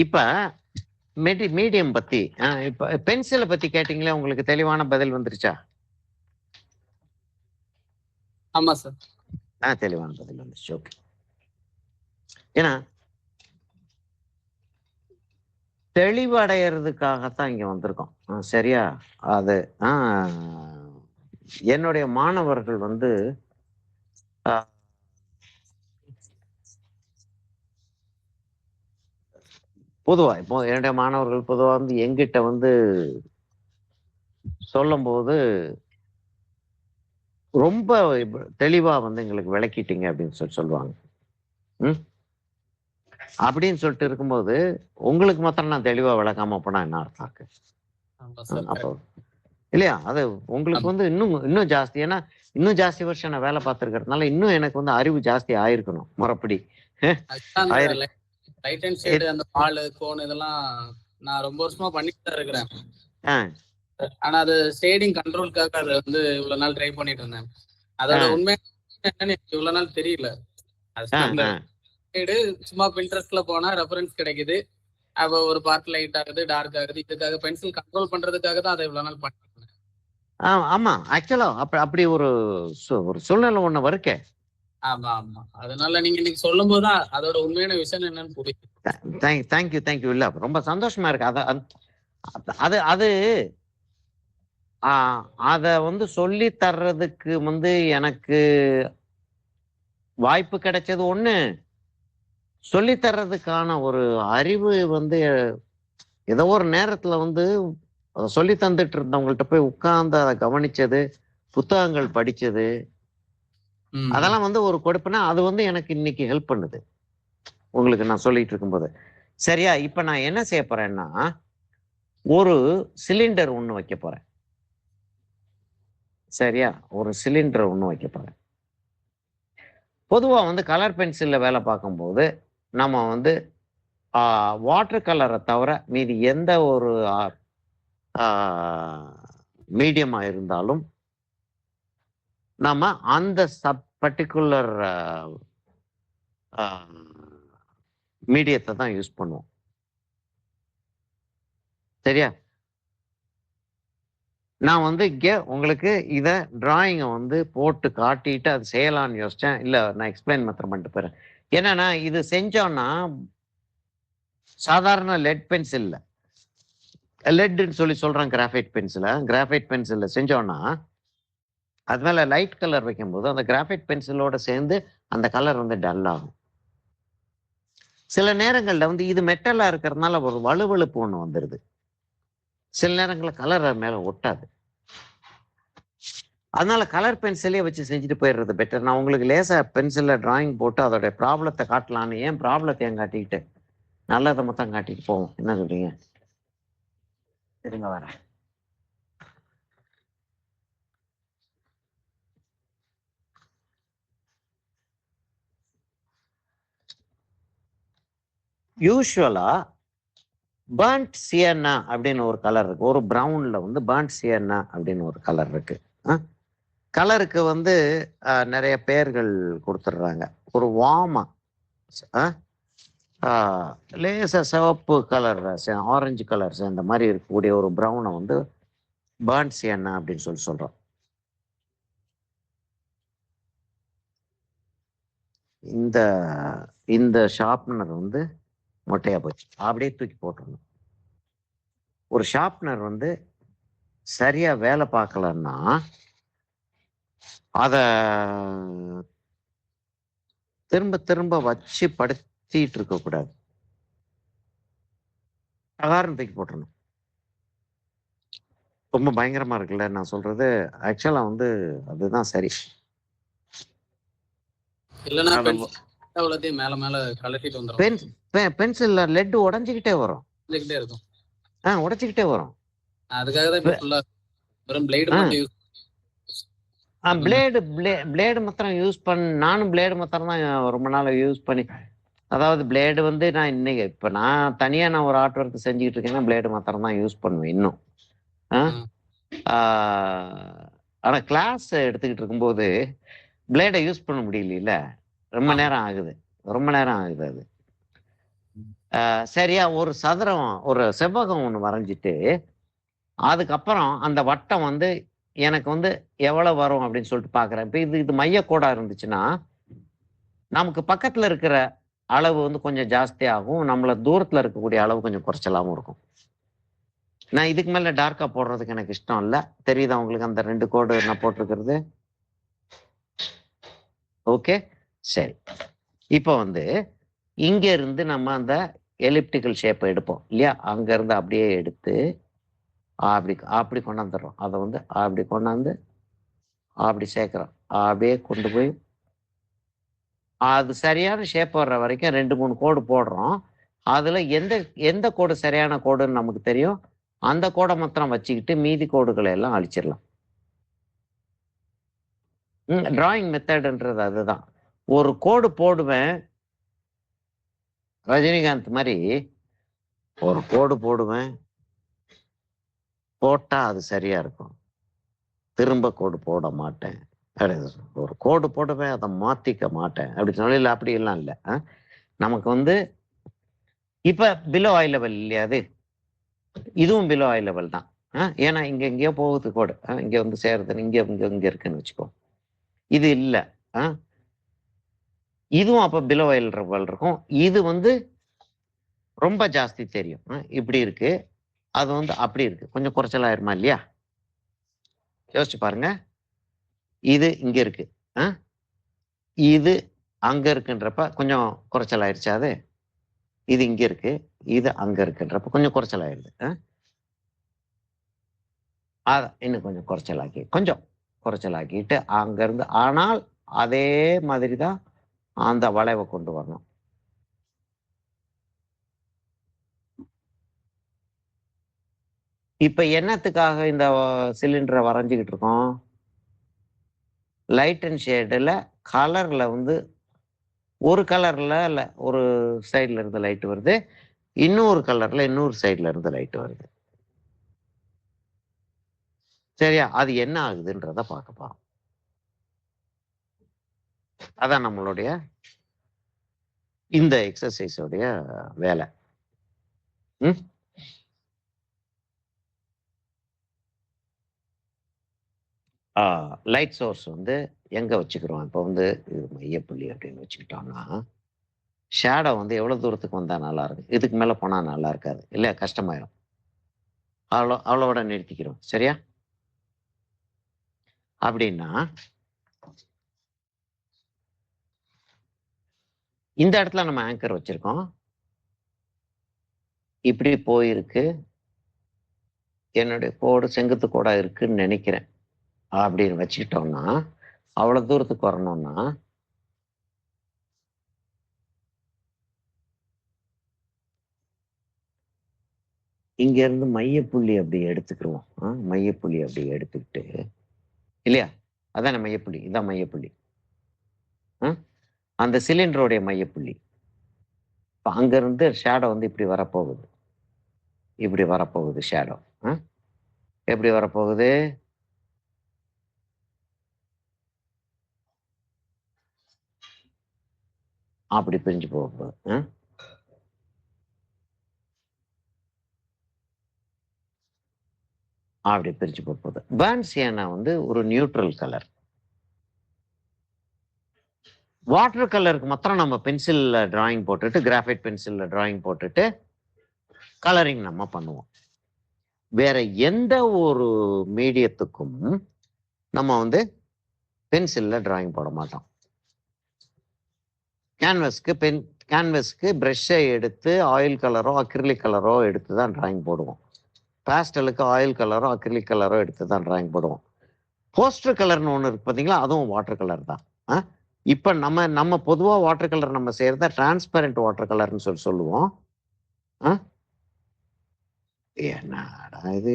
இப்ப மீடியம் பத்தி இப்ப பென்சிலை பத்தி கேட்டீங்களே, உங்களுக்கு தெளிவான பதில் வந்துருச்சா? ஆமா சார். தெளிவான பதில் வந்துருச்சு. ஓகே. ஏன்னா தெளிவடைகிறதுக்காகத்தான் இங்க வந்திருக்கோம். சரியா? அது என்னுடைய மாணவர்கள் வந்து பொதுவா இப்போ என்னுடைய மாணவர்கள் பொதுவா வந்து எங்கிட்ட வந்து சொல்லும் போது ரொம்ப தெளிவா வந்து எங்களுக்கு விளக்கிட்டீங்க அப்படின்னு சொல்லுவாங்க. அப்படின்னு சொல்லிட்டு இருக்கும்போது உங்களுக்கு மாத்திரம் நான் தெளிவா விளக்காம போனா என்ன அர்த்தம் இருக்கு? அப்போ இல்லையா? அது உங்களுக்கு வந்து இன்னும் ஜாஸ்தி. ஏன்னா இன்னும் ஜாஸ்தி வருஷம் நான் வேலை பார்த்துருக்கிறதுனால இன்னும் எனக்கு வந்து அறிவு ஜாஸ்தி ஆயிருக்கணும் முறைப்படி. லைட் அண்ட் ஷேட் அந்த பால் கோன் இதெல்லாம் நான் ரொம்ப வருஷமா பண்ணிட்டு தான் இருக்கிறேன். ஆனா அது ஷேடிங் கண்ட்ரோலுக்காக அதை வந்து இவ்வளவு நாள் ட்ரை பண்ணிட்டு இருந்தேன். அதோட உண்மை என்னன்னு எனக்கு இவ்வளவு நாள் தெரியல. சைடு சும்மா பின்ட்ரெஸ்ட்ல போனா ரெஃபரன்ஸ் கிடைக்குது. அப்ப ஒரு பார்ட் லைட் ஆகுது, டார்க் ஆகுது. இதுக்காக பென்சில் கண்ட்ரோல் பண்றதுக்காக தான் அதை இவ்வளவு நாள் பண்ணிட்டு இருந்தேன். ஆமா ஆக்சுவலா அப்படி ஒரு ஒரு சூழ்நிலை ஒண்ணு வருக்கே. ஆமா ஆமா. அதனால நீங்க இன்னைக்கு சொல்லும் போதுதான் அதோட உண்மையான விஷயம் என்னன்னு புரியுது. தேங்க்யூ இல்ல ரொம்ப சந்தோஷமா இருக்கு. அது அது அத வந்து சொல்லி தர்றதுக்கு வந்து எனக்கு வாய்ப்பு கிடைச்சது ஒண்ணு, சொல்லி தர்றதுக்கான ஒரு அறிவு வந்து ஏதோ ஒரு நேரத்துல வந்து அதை சொல்லி தந்துட்டு இருந்தவங்கள்ட்ட போய் உட்கார்ந்து அதை கவனிச்சது, புத்தகங்கள் படிச்சது, அதெல்லாம் வந்து ஒரு கொடுப்புனா அது வந்து எனக்கு இன்னைக்கு ஹெல்ப் பண்ணுது உங்களுக்கு நான் சொல்லிட்டு இருக்கும்போது. சரியா? இப்ப நான் என்ன செய்ய போறேன்னா, ஒரு சிலிண்டர் ஒண்ணு வைக்க போறேன். சரியா? ஒரு சிலிண்டர் ஒண்ணு வைக்க போறேன். பொதுவா வந்து கலர் பென்சில்ல வேலை பார்க்கும்போது நம்ம வந்து வாட்டர் கலரை தவிர மீதி எந்த ஒரு மீடியமா இருந்தாலும் நம்ம அந்த பர்டிகுலர் மீடியத்தை தான் யூஸ் பண்ணுவோம். சரியா? நான் வந்து இங்கே உங்களுக்கு இதை டிராயிங்கை வந்து போட்டு காட்டிட்டு அது செய்யலான்னு யோசிச்சேன். இல்லை நான் எக்ஸ்பிளைன் மாத்திரம் பண்ணிட்டு போறேன். என்னன்னா இது செஞ்சோன்னா சாதாரண லெட் பென்சில்ல லெட்ன்னு சொல்லி சொல்றாங்க கிராஃபைட் பென்சில்ல செஞ்சோன்னா அது மேல லைட் கலர் வைக்கும்போது அந்த கிராஃபைட் பென்சிலோட சேர்ந்து அந்த கலர் வந்து டல் ஆகும். சில நேரங்கள்ல வந்து இது மெட்டலா இருக்கிறதுனால ஒரு வலுவழுப்பு ஒண்ணு வந்துடுது. சில நேரங்களில் கலர் மேல ஒட்டாது. அதனால கலர் பென்சிலே வச்சு செஞ்சுட்டு போயிடுறது பெட்டர். நான் உங்களுக்கு லேசா பென்சில்ல டிராயிங் போட்டு அதோட ப்ராப்ளத்தை காட்டலான்னு, ஏன் ப்ராப்ளத்தை ஏன் காட்டிக்கிட்டு நல்லதை மொத்தம் காட்டிட்டு போவோம். என்ன சொல்றீங்க? சரிங்க வரேன். யூஸ்வலா பர்ன்ட் சியன்னா அப்படின்னு ஒரு கலர் இருக்கு. ஒரு ப்ரௌன்ல வந்து பர்ன்ட் சியன்னா அப்படின்னு ஒரு கலர் இருக்கு. கலருக்கு வந்து நிறைய பெயர்கள் கொடுத்துடுறாங்க. ஒரு வார்மா லேசா சிவப்பு கலர், ஆரஞ்சு கலர் இந்த மாதிரி இருக்கக்கூடிய ஒரு ப்ரௌனை வந்து பர்ன்ட் சியன்னா அப்படின்னு சொல்லி சொல்றோம். இந்த இந்த ஷார்ப்னர் வந்து மொட்டையா போச்சு, அப்படியே தூக்கி போட்டுருணும். ஒரு ஷார்ப்னர் வந்து சரியா வேலை பார்க்கலன்னா அத திரும்ப திரும்ப வச்சு படுத்திட்டு இருக்க கூடாது. சாதாரண தூக்கி போட்டுறணும். ரொம்ப பயங்கரமா இருக்குல்ல நான் சொல்றது? ஆக்சுவலா வந்து அதுதான் சரி. பென்சில்ல லெட் உடைஞ்சுக்கிட்டே வரும். உடைச்சுக்கிட்டே வரும். பிளேடு மாத்திரம் யூஸ் நானும் பிளேடு மாத்திரம் தான் ரொம்ப நாள் யூஸ் பண்ணி, அதாவது பிளேடு வந்து நான் இன்னைக்கு இப்ப நான் தனியா நான் ஒரு ஆர்ட் ஒர்க் செஞ்சுக்கிட்டு இருக்கேன்னா பிளேடு மாத்திரம் தான் யூஸ் பண்ணுவேன் இன்னும். ஆனா கிளாஸ் எடுத்துக்கிட்டு இருக்கும்போது பிளேடை யூஸ் பண்ண முடியல. ரொம்ப நேரம் ஆகுது அது. சரியா? ஒரு சதுரம், ஒரு செவ்வகம் ஒண்ணு வரைஞ்சிட்டு அதுக்கப்புறம் அந்த வட்டம் வந்து எனக்கு வந்து எவ்வளவு வரும் அப்படின்னு சொல்லிட்டு பாக்குறேன். இப்ப இது மையக்கோடா இருந்துச்சுன்னா நமக்கு பக்கத்துல இருக்கிற அளவு வந்து கொஞ்சம் ஜாஸ்தி ஆகும், நம்மள தூரத்துல இருக்கக்கூடிய அளவு கொஞ்சம் குறைச்சலாவும் இருக்கும். நான் இதுக்கு மேல டார்க்கா போடுறதுக்கு எனக்கு இஷ்டம் இல்லை. தெரியுதா உங்களுக்கு அந்த 2 கோடு நான் போட்டிருக்கிறது? ஓகே சரி. இப்போ வந்து இங்க இருந்து நம்ம அந்த எலிப்டிக்கல் ஷேப்பை எடுப்போம் இல்லையா? அங்க இருந்து அப்படியே எடுத்து அப்படி கொண்டாந்துடுறோம். அதை வந்து அப்படி கொண்டாந்து அப்படி சேர்க்கிறோம். அப்படியே கொண்டு போய் அது சரியான ஷேப் வர்ற வரைக்கும் 2-3 கோடு போடுறோம். அதுல எந்த கோடு சரியான கோடுன்னு நமக்கு தெரியும். அந்த கோடை மாத்திரம் வச்சுக்கிட்டு மீதி கோடுகளை எல்லாம் அழிச்சிடலாம். டிராயிங் மெத்தட்ன்றது அதுதான். ஒரு கோடு போடுவேன், ரஜினிகாந்த் மாதிரி ஒரு கோடு போடுவேன், போட்டா அது சரியா இருக்கும். திரும்ப கோடு போட மாட்டேன். ஒரு கோடு போடுவேன், அதை மாத்திக்க மாட்டேன் அப்படி சொல்லல. அப்படி எல்லாம் இல்லை. நமக்கு வந்து இப்ப பிலோ ஆயில் லெவல் இல்லையா அது, இதுவும் பிலோ ஆயில் லெவல் தான். ஏன்னா இங்க எங்கேயோ போகுது கோடு, இங்க வந்து சேருது, இங்க இங்க இங்க இருக்குன்னு வச்சுக்கோ. இது இல்ல. இதுவும் அப்ப பிலோ ஆயில் லெவல் இருக்கும். இது வந்து ரொம்ப ஜாஸ்தி தெரியும். இப்படி இருக்கு, அது வந்து அப்படி இருக்கு. கொஞ்சம் குறைச்சல் ஆயிருமா இல்லையா? யோசிச்சு பாருங்க. இது இங்க இருக்கு, இது அங்க இருக்குன்றப்ப கொஞ்சம் குறைச்சல் ஆயிருச்சா அது? இது இங்க இருக்கு, இது அங்க இருக்குன்றப்ப கொஞ்சம் குறைச்சல் ஆயிருது. அத இன்னும் கொஞ்சம் கொஞ்சம் குறைச்சலாக்கிட்டு அங்க இருந்து, ஆனால் அதே மாதிரி தான் அந்த வளைவை கொண்டு வரணும். இப்ப என்னத்துக்காக இந்த சிலிண்டரை வரைஞ்சுக்கிட்டு இருக்கோம்? லைட் அண்ட் ஷேடுல கலர்ல வந்து ஒரு கலர்ல ஒரு சைடுல இருந்து லைட் வருது, இன்னொரு கலர்ல இன்னொரு சைடுல இருந்து லைட் வருது. சரியா? அது என்ன ஆகுதுன்றத பார்க்க போறோம். அதான் நம்மளுடைய இந்த எக்ஸசைஸோடைய வேலை. லைட் சோர்ஸ் வந்து எங்க வச்சுக்கிறோம்? இப்போ வந்து இது மையப்புள்ளி அப்படின்னு வச்சுக்கிட்டோம்னா, ஷேடோ வந்து எவ்வளவு தூரத்துக்கு வந்தா நல்லா இருக்கும்? இதுக்கு மேல போனா நல்லா இருக்காது இல்ல, கஷ்டமாயிரும். அவ்வளோட நிறுத்திக்கிறோம். சரியா? அப்படின்னா இந்த இடத்துல நம்ம ஆங்கர் வச்சிருக்கோம். இப்படி போயிருக்கு, என்னுடைய கோடு செங்குத்து கோடா இருக்குன்னு நினைக்கிறேன் அப்படின்னு வச்சுக்கிட்டோம்னா, அவ்வளவு தூரத்துக்கு வரணும்னா இங்க இருந்து மையப்புள்ளி அப்படி எடுத்துக்கிருவோம். மையப்புள்ளி அப்படி எடுத்துக்கிட்டு, இல்லையா? அதான மையப்புள்ளி, இதான் மையப்புள்ளி. அந்த சிலிண்டருடைய மையப்புள்ளி. அங்க இருந்து ஷேடோ வந்து இப்படி வரப்போகுது, இப்படி வரப்போகுது ஷேடோ. எப்படி வரப்போகுது? அப்படி பிரிஞ்சு போக போகுது. அப்படி பிரிச்சு போக போகுது. பர்ன் சியானா வந்து ஒரு நியூட்ரல் கலர். வாட்டர் கலருக்கு மாத்திரம் நம்ம பென்சில்ல டிராயிங் போட்டுட்டு, கிராஃபைட் பென்சில்ல டிராயிங் போட்டுட்டு கலரிங் நம்ம பண்ணுவோம். வேற எந்த ஒரு மீடியத்துக்கும் நம்ம வந்து பென்சில்ல டிராயிங் போட மாட்டோம். கேன்வஸ்க்கு பிரஷ்ஷை எடுத்து ஆயில் கலரோ அக்ரிலிக் கலரோ எடுத்து தான் டிராயிங் போடுவோம். பேஸ்டலுக்கு ஆயில் கலரோ அக்ரிலிக் கலரோ எடுத்து தான் டிராயிங் போடுவோம். போஸ்டர் கலர்னு ஒன்று இருக்கு பார்த்தீங்களா, அதுவும் வாட்டர் கலர் தான். இப்போ நம்ம பொதுவாக வாட்டர் கலர் நம்ம செய்யறத டிரான்ஸ்பரண்ட் வாட்டர் கலர்னு சொல்லுவோம். என்னடா இது,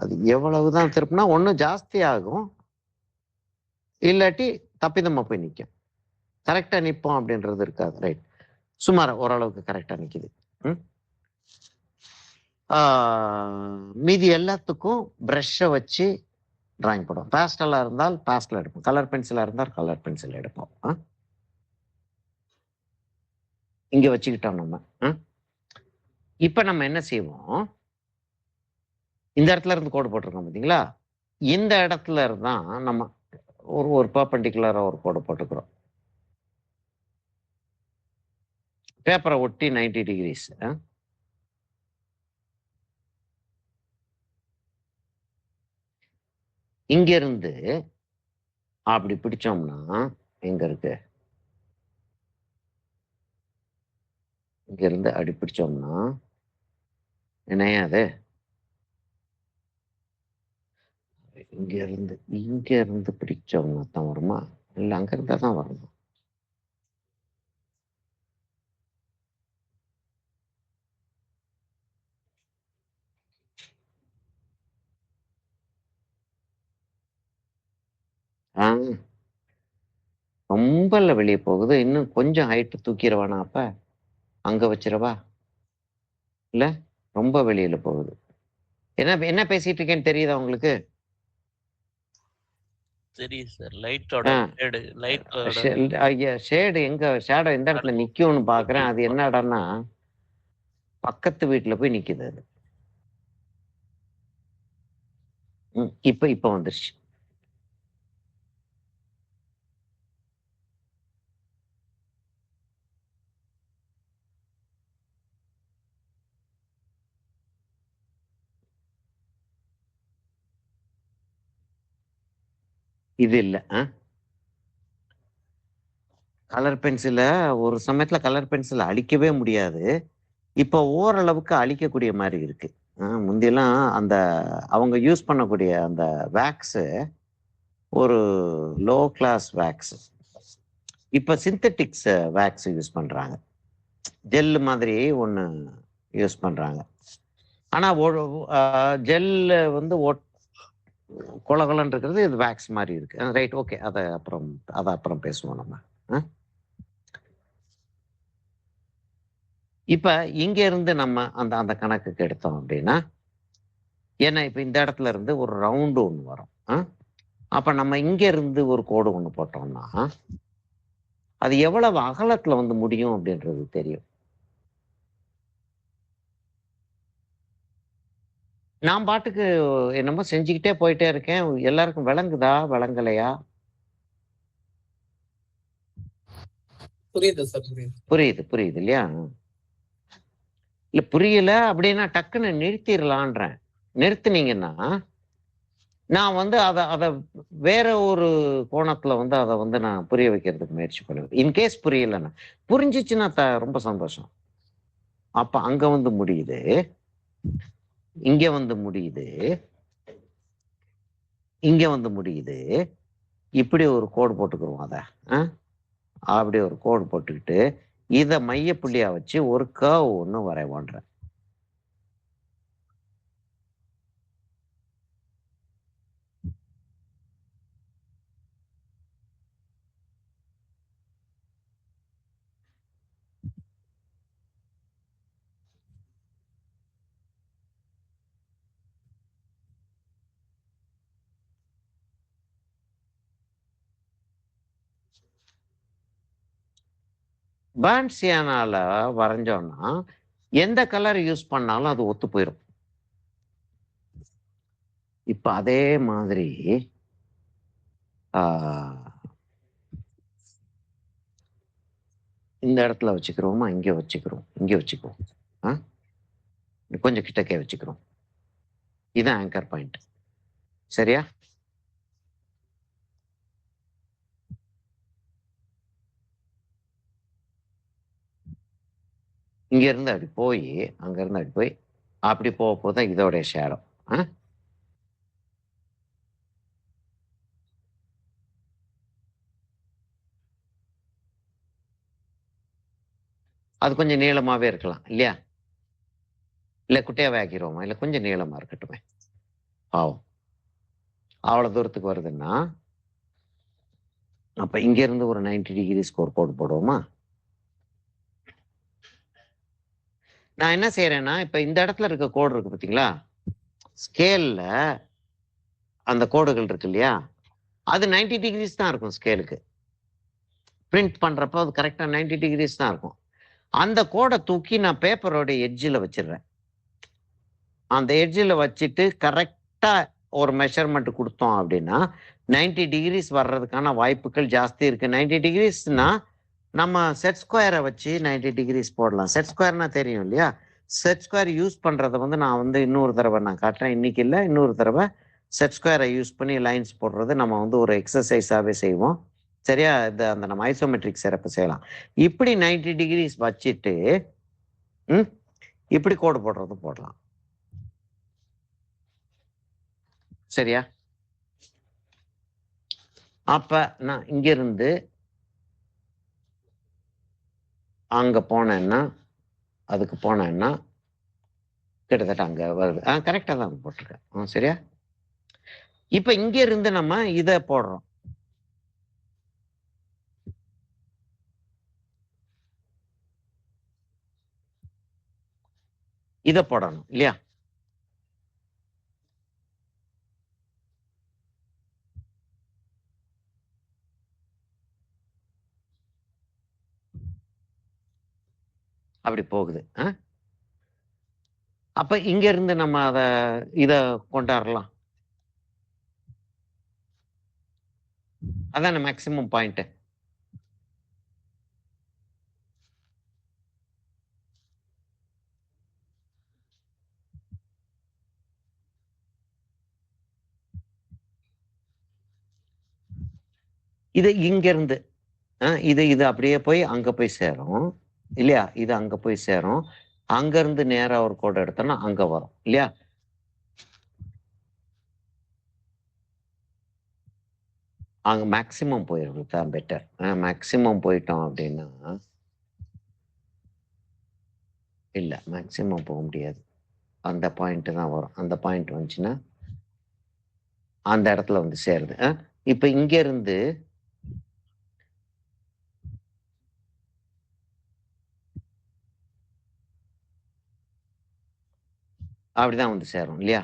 அது எவ்வளவுதான் திருப்பினா ஒன்றும் ஜாஸ்தி ஆகும், இல்லாட்டி தப்பிதமா போய் நிற்கும். கரெக்டா நிற்போம் அப்படின்றது இருக்காது. ரைட், சுமார் ஓரளவுக்கு கரெக்டா நிற்குது. மீதி எல்லாத்துக்கும் ப்ரஷ்ஷை வச்சு டிராயிங் போடுவோம். பேஸ்டலா இருந்தால் பேஸ்டல் எடுப்போம், கலர் பென்சிலா இருந்தால் கலர் பென்சில் எடுப்போம். இங்க வச்சுக்கிட்டோம் நம்ம. இப்ப நம்ம என்ன செய்வோம்? இந்த இடத்துல இருந்து கோடு போட்டிருக்கோம் பார்த்தீங்களா, இந்த இடத்துல தான் நம்ம ஒரு பர்பெண்டிகுலரா ஒரு கோடு போட்டுக்கிறோம். பேப்பரை ஒட்டி 90 டிகிரிஸ். இங்க இருந்து அப்படி பிடிச்சோம்னா எங்க இருக்கு? இங்க இருந்து அப்படி பிடிச்சோம்னா என்னையா அது? இங்க இருந்து பிடிச்சோம்னா தான் வருமா? இல்ல அங்க இருந்தா தான் வரணும். ரொம்ப வெளியே போகுது. இன்னும் கொஞ்சம் ஹைட் தூக்கிடவானா? அப்ப அங்க வச்சிடவா? இல்ல ரொம்ப வெளியில போகுது. என்ன பேசிட்டு இருக்கேன்னு தெரியுதா உங்களுக்கு? தெரியும் சார். லைட்டோட லைட்டோட ஷேடு எங்க ஷேடோ எந்த இடத்துல நிக்கும்னு பாக்குறேன். அது என்ன இடம்னா பக்கத்து வீட்டுல போய் நிக்குது அது. இப்ப வந்துருச்சு. இது இல்ல. கலர் பென்சில ஒரு சமயத்துல கலர் பென்சில் அழிக்கவே முடியாது. இப்போ ஓரளவுக்கு அழிக்கக்கூடிய மாதிரி இருக்கு. முந்தியெல்லாம் அந்த அவங்க யூஸ் பண்ணக்கூடிய அந்த வேக்ஸு ஒரு லோ கிளாஸ் வேக்ஸ். இப்ப சிந்தட்டிக்ஸ் வேக்ஸ் யூஸ் பண்றாங்க. ஜெல் மாதிரி ஒன்று யூஸ் பண்றாங்க. ஆனா ஜெல் வந்து கொலகலன்னு இருக்கிறது, இது வேக்ஸ் மாதிரி இருக்கு. Right, okay. அதை அப்புறம் பேசுவோம் நம்ம. இப்ப இங்க இருந்து நம்ம அந்த அந்த கணக்குக்கு எடுத்தோம் அப்படின்னா, ஏன்னா இப்ப இந்த இடத்துல இருந்து ஒரு ரவுண்டு ஒன்று வரும். அப்ப நம்ம இங்க இருந்து ஒரு கோடு ஒன்று போட்டோம்னா அது எவ்வளவு அகலத்துல வந்து முடியும் அப்படின்றது தெரியும். நான் பாட்டுக்கு என்னமோ செஞ்சுக்கிட்டே போயிட்டே இருக்கேன். எல்லாருக்கும் விளங்குதா விளங்கலையா? புரியுது சார். புரியுது இல்லையா? இல்ல புரியல அப்படின்னா டக்குன்னு நிறுத்திடலான்றேன். நிறுத்தினீங்கன்னா நான் வந்து அதை வேற ஒரு கோணத்துல வந்து அதை வந்து நான் புரிய வைக்கிறதுக்கு முயற்சி பண்ணுவேன். இன்கேஸ் புரியலன்னா, புரிஞ்சிச்சுன்னா ரொம்ப சந்தோஷம். அப்ப அங்க வந்து முடியுது, இங்க வந்து முடியுது, இங்க வந்து முடியுது. இப்படி ஒரு கோடு போட்டுக்கிறோம். அதை அப்படி ஒரு கோடு போட்டுக்கிட்டு இதை மைய புள்ளியா வச்சு ஒரு கர்வ் ஒன்று வரைவோன்றேன். பான்சியானால வரைஞ்சோம்னா எந்த கலர் யூஸ் பண்ணாலும் அது ஒத்து போயிடும். இப்ப அதே மாதிரி இந்த இடத்துல வச்சுக்கிறோமா, இங்க வச்சுக்குவோம். கொஞ்சம் கிட்டக்கே வச்சுக்கிறோம். இதுதான் ஆங்கர் பாயிண்ட். சரியா? இங்க இருந்து அப்படி போய் அங்க இருந்து அப்படி போய் அப்படி போதான் இதோடைய ஷேடோ. அது கொஞ்சம் நீளமாவே இருக்கலாம் இல்லையா? இல்ல குட்டையாவே ஆக்கிடுவோமா? இல்ல கொஞ்சம் நீளமா இருக்கட்டுமே. பாவம் அவ்வளவு தூரத்துக்கு வருதுன்னா அப்ப இங்க இருந்து ஒரு 90 டிகிரி ஸ்கோர் கோடு போடுவோமா? நான் என்ன செய்யறேன்னா, இப்ப இந்த இடத்துல இருக்க கோடு இருக்கு பாத்தீங்களா, ஸ்கேல்ல அந்த கோடுகள் இருக்கு இல்லையா, அது 90 டிகிரிஸ் தான் இருக்கும். ஸ்கேலுக்கு பிரிண்ட் பண்றப்போ அது கரெக்டா 90 டிகிரிஸ் தான் இருக்கும். அந்த கோடை தூக்கி நான் பேப்பரோட எட்ஜில் வச்சிடுறேன். அந்த எட்ஜில் வச்சுட்டு கரெக்டா ஒரு மெஷர்மெண்ட் கொடுத்தோம் அப்படின்னா 90 டிகிரிஸ் வர்றதுக்கான வாய்ப்புகள் ஜாஸ்தி இருக்கு. 90 டிகிரிஸ்னா நம்ம செட் ஸ்கொயரை வச்சு 90 டிகிரிஸ் போடலாம். செட் ஸ்கொயர்னா தெரியும் இல்லையா? செட் ஸ்கொயர் யூஸ் பண்றதை வந்து நான் வந்து இன்னொரு தடவை நான் காட்டுறேன். இன்னைக்கு இல்லை, இன்னொரு தடவை செட் ஸ்கொயரை யூஸ் பண்ணி லைன்ஸ் போடுறது நம்ம வந்து ஒரு எக்ஸசைஸாவே செய்வோம். சரியா? அந்த நம்ம ஐசோமெட்ரிக் சிறப்பு செய்யலாம். இப்படி 90 டிகிரிஸ் வச்சுட்டு இப்படி கோடு போடுறது போடலாம். சரியா? அப்ப நான் இங்க இருந்து அங்க போனேன்னா, அதுக்கு போனேன்னா கிட்டத்தட்ட அங்க வருது. கரெக்டா தான் போட்டிருக்கேன். சரியா? இப்ப இங்க இருந்து நம்ம இத போடுறோம். இத போடணும் இல்லையா? அப்படி போகுது. அப்ப இங்க இருந்து நம்ம இத கொண்டாடலாம். அதான மேக்ஸிமம் பாயிண்ட். இது இங்க இருந்து இது அப்படியே போய் அங்க போய் சேரும் இல்லையா? இது அங்க போய் சேரும். அங்க இருந்து நேரா ஒரு கோடு எடுத்தோம்னா அங்க வரும் இல்லையா? அங்க மேக்சிமம் போயிடுறது தான் பெட்டர். மேக்சிமம் போயிட்டோம் அப்படின்னா இல்ல மேக்சிமம் போக முடியாது. அந்த பாயிண்ட் தான் வரும். அந்த பாயிண்ட் வந்துச்சுன்னா அந்த இடத்துல வந்து சேருது. இப்ப இங்க இருந்து அப்படிதான் வந்து சேரும் இல்லையா?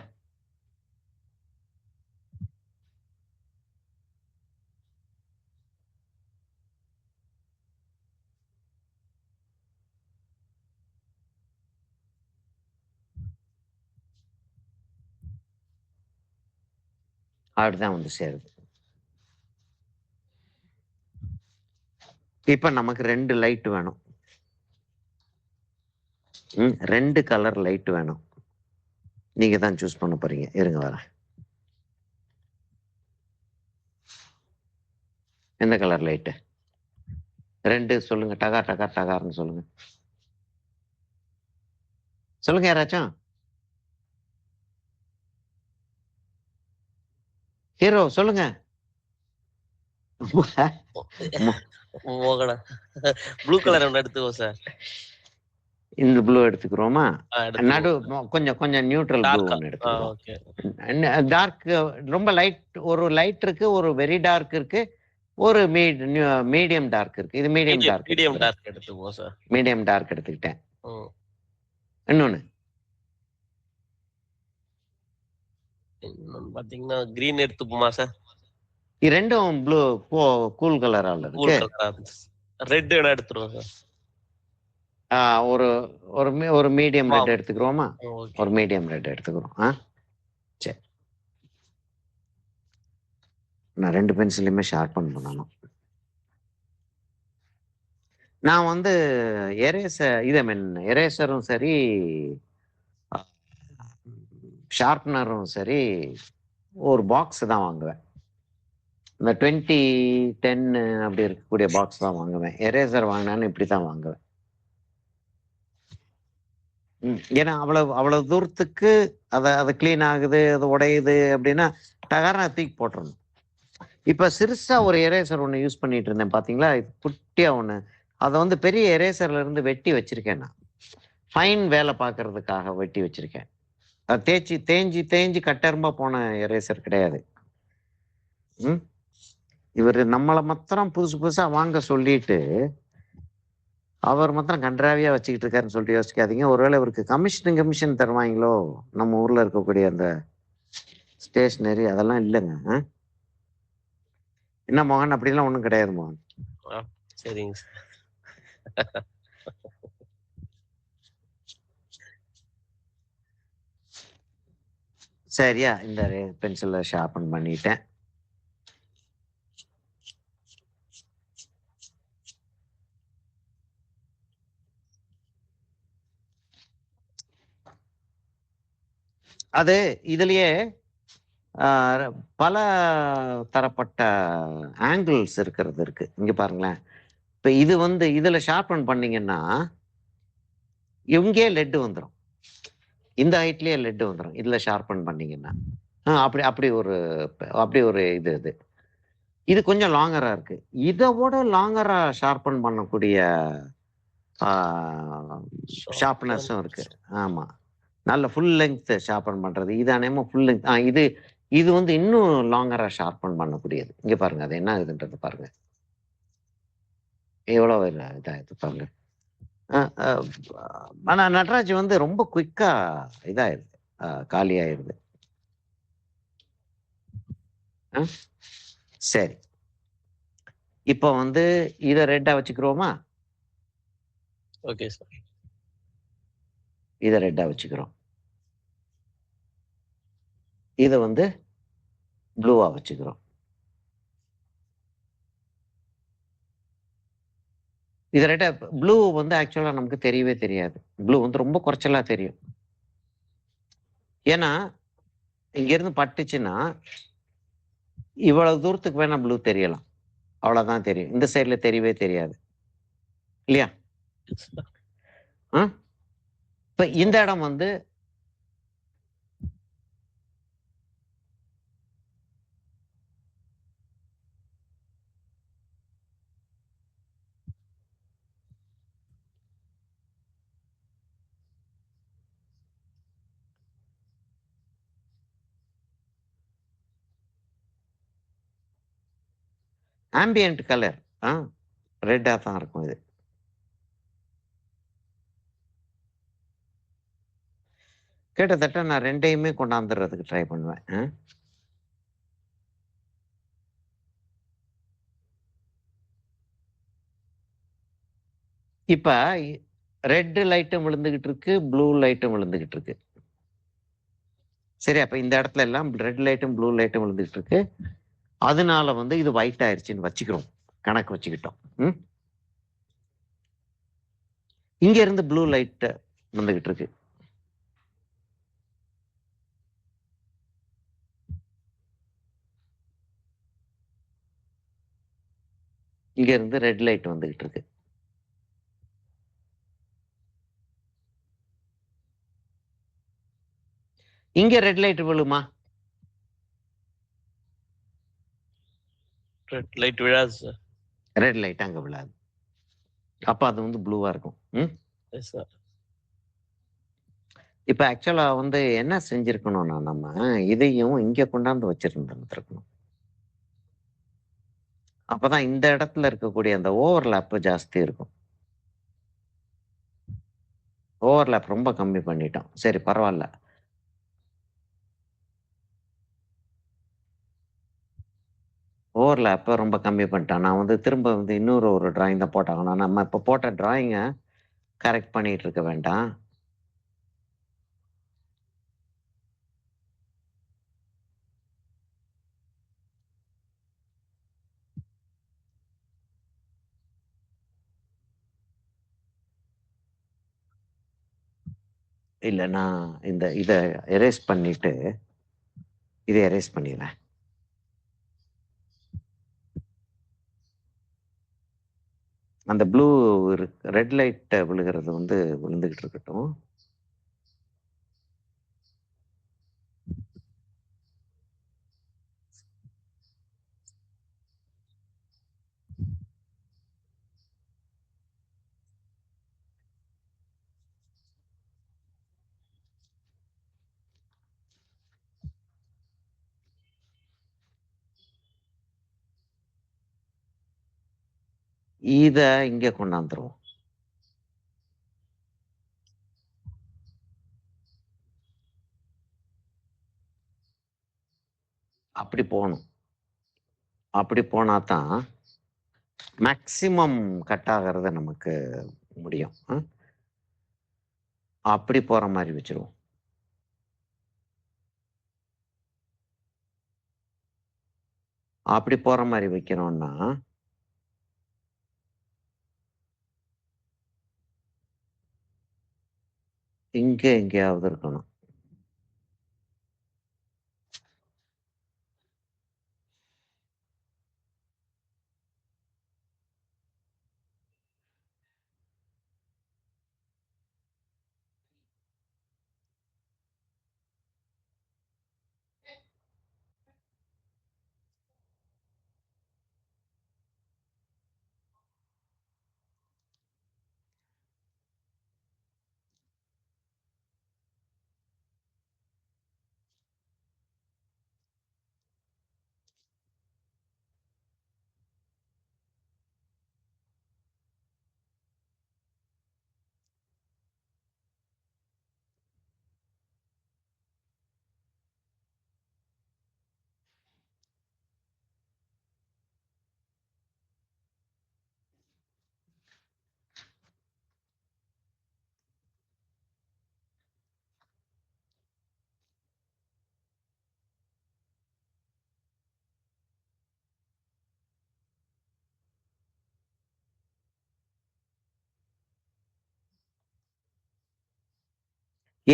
அப்படிதான் வந்து சேருது. இப்ப நமக்கு 2 லைட் வேணும். 2 கலர் லைட் வேணும். நீங்க தான் சூஸ் பண்ண போறீங்க. இருங்க வரேன். எந்த கலர் லைட்டு? 2 சொல்லுங்க. டகார் டகார் டகார்னு சொல்லுங்க. சொல்லுங்க யாராச்சும். ஹீரோ சொல்லுங்க. ப்ளூ கலர் ஒன்று எடுத்துக்கோ சார். இந்த ப்ளூ எடுத்துக்கிறோமா? நடு கொஞ்சம் நியூட்ரல் ப்ளூ ஒன்று எடுத்துக்கிறோம். டார்க் ரொம்ப லைட், ஒரு லைட் இருக்கு, ஒரு வெரி டார்க் இருக்கு, ஒரு மீடியம் டார்க் இருக்கு. இது மீடியம் டார்க். எடுத்துக்கோ சார். மீடியம் டார்க் எடுத்துக்கிட்டேன். இன்னொன்னு பாத்தீங்கன்னா கிரீன் எடுத்துப்போமா சார்? இது ரெண்டும் ப்ளூ கூல் கலரால இருக்கு. ரெட் வேணா எடுத்துருவோம் சார். ஒரு மீடியம் ரெட் எடுத்துக்கிறோமா? ஒரு மீடியம் ரெட் எடுத்துக்கிறோம். சரி, நான் 2 பென்சிலையுமே ஷார்பன் பண்ணணும். நான் வந்து எரேசரும் சரி ஷார்ப்னரும் சரி ஒரு பாக்ஸ் தான் வாங்குவேன். இந்த 2010 அப்படி இருக்கக்கூடிய பாக்ஸ் தான் வாங்குவேன். எரேசர் வாங்கினான்னு இப்படி தான் வாங்குவேன். ஏன்னா அவ்வளவு தூரத்துக்கு அதை கிளீன் ஆகுது, அது உடையுது அப்படின்னா டகாரா தூக்கி போட்டுறணும். இப்ப சிறுசா ஒரு எரேசர் ஒன்று யூஸ் பண்ணிட்டு இருந்தேன் பாத்தீங்களா? குட்டியா ஒண்ணு, அதை வந்து பெரிய எரேசர்ல இருந்து வெட்டி வச்சிருக்கேன். நான் ஃபைன் வேலை பார்க்கறதுக்காக வெட்டி வச்சிருக்கேன். அது தேஞ்சி கட்டரும்பா போன எரேசர் கிடையாது. இவர் நம்மளை மாத்திரம் புதுசா வாங்க சொல்லிட்டு அவர் மாத்திரம் கன்றாவியா வச்சுக்கிட்டு இருக்காருன்னு சொல்லிட்டு யோசிக்காதீங்க. ஒருவேளை இவருக்கு கமிஷன் தருவாங்களோ நம்ம ஊர்ல இருக்கக்கூடிய அந்த ஸ்டேஷனரி, அதெல்லாம் இல்லைங்க. என்ன மோகன், அப்படிலாம் ஒண்ணும் கிடையாது மோகன். சரிங்க. சரியா? இந்த பென்சிலை ஷார்பன் பண்ணிட்டேன். அது இதுலயே பல தரப்பட்ட ஆங்கிள்ஸ் இருக்கிறது இருக்கு. இங்க பாருங்களேன். இப்ப இது வந்து இதுல ஷார்பன் பண்ணீங்கன்னா இங்கே லெட் வந்துடும். இந்த ஹைட்லயே லெட் வந்துடும் இதுல ஷார்பன் பண்ணீங்கன்னா. அப்படி ஒரு இது கொஞ்சம் லாங்கரா இருக்கு. இதோட லாங்கரா ஷார்பன் பண்ணக்கூடிய ஷார்ப்னஸும் இருக்கு. ஆமா, நல்ல ஃபுல் லெங்த் ஷார்பன் பண்றது. இது அநேகமா ஃபுல் லெங்த். இது வந்து இன்னும் லாங்கரா ஷார்பன் பண்ணக்கூடியது. இங்க பாருங்க, அது என்ன ஆகுதுன்றது பாருங்க. எவ்வளவு இதாகுது பாருங்க. ஆனா நட்ராஜ் வந்து ரொம்ப குயிக்கா இதாயிருது, காலி ஆயிருது. சரி, இப்போ வந்து இதை ரெட்டா வச்சுக்கிறோமா? Okay sir. இதை ரெட்டா வச்சுக்கிறோம். இதை வந்து ப்ளூவா வச்சுக்கிறோம். இது ரெட்டா ப்ளூ வந்து ஆக்சுவலா நமக்கு தெரியவே தெரியாது. ப்ளூ வந்து ரொம்ப குறைச்சலா தெரியும். ஏன்னா இங்க இருந்து பட்டுச்சுன்னா இவ்வளவு தூரத்துக்கு வேணா ப்ளூ தெரியலாம். அவ்வளவுதான் தெரியும். இந்த சைடுல தெரியவே தெரியாது. இல்லையா? ஆ? இப்ப இந்த இடம் வந்து ஆம்பியன்ட் கலர். ரெட்டா தான் இருக்கும் இது. கிட்டத்தட்ட நான் 2யுமே கொண்டாந்துறதுக்கு ட்ரை பண்ணுவேன். இப்ப ரெட் லைட்டும் விழுந்துகிட்டு இருக்கு, ப்ளூ லைட்டும் விழுந்துகிட்டு இருக்கு. சரி, அப்ப இந்த இடத்துல எல்லாம் ரெட் லைட்டும் ப்ளூ லைட்டும் விழுந்துகிட்டு இருக்கு. அதனால வந்து இது ஒயிட் ஆயிருச்சுன்னு வச்சுக்கிறோம். கணக்கு வச்சுக்கிட்டோம். இங்க இருந்து ப்ளூ லைட் வந்துகிட்டு இருக்கு. இங்க இருந்து ரெட் லைட் வந்துகிட்டு இருக்கு. இங்க ரெட் லைட் விழுமா? ரெட் லைட் விழாது சார். ரெட் லைட் அங்க விழாது. அப்ப அது வந்து ப்ளூவா இருக்கும். Yes sir. இப்ப ஆக்சுவலா வந்து என்ன செஞ்சிருக்கணும்னா நம்ம இதையும் இங்க கொண்டாந்து வச்சிருந்துருக்கணும். அப்பதான் இந்த இடத்துல இருக்கக்கூடிய அந்த ஓவர்லாப் ஜாஸ்தி இருக்கும். ஓவர்லாப் ரொம்ப கம்மி பண்ணிட்டோம். சரி, பரவாயில்ல. ஓவர்லாப்ப ரொம்ப கம்மி பண்ணிட்டேன். நான் வந்து திரும்ப வந்து இன்னொரு ஒரு டிராயிங் தான் போட்டாகணும். நம்ம இப்ப போட்ட டிராயிங்க கரெக்ட் பண்ணிட்டு இருக்க வேண்டாம். இல்ல, நான் இத எரேஸ் பண்ணிட்டு இத எரேஸ் பண்ணிடுறேன். அந்த ப்ளூ ரெட் லைட் விழுகிறது வந்து விழுந்துகிட்டு இருக்கட்டும். இத இங்க கொண்டாந்துருவோம். அப்படி போகணும். அப்படி போனா தான் மேக்சிமம் கட் ஆகிறது நமக்கு முடியும். அப்படி போற மாதிரி வச்சிருவோம். அப்படி போற மாதிரி வைக்கிறோம்னா இங்க எங்கேயாவது இருக்கணும்.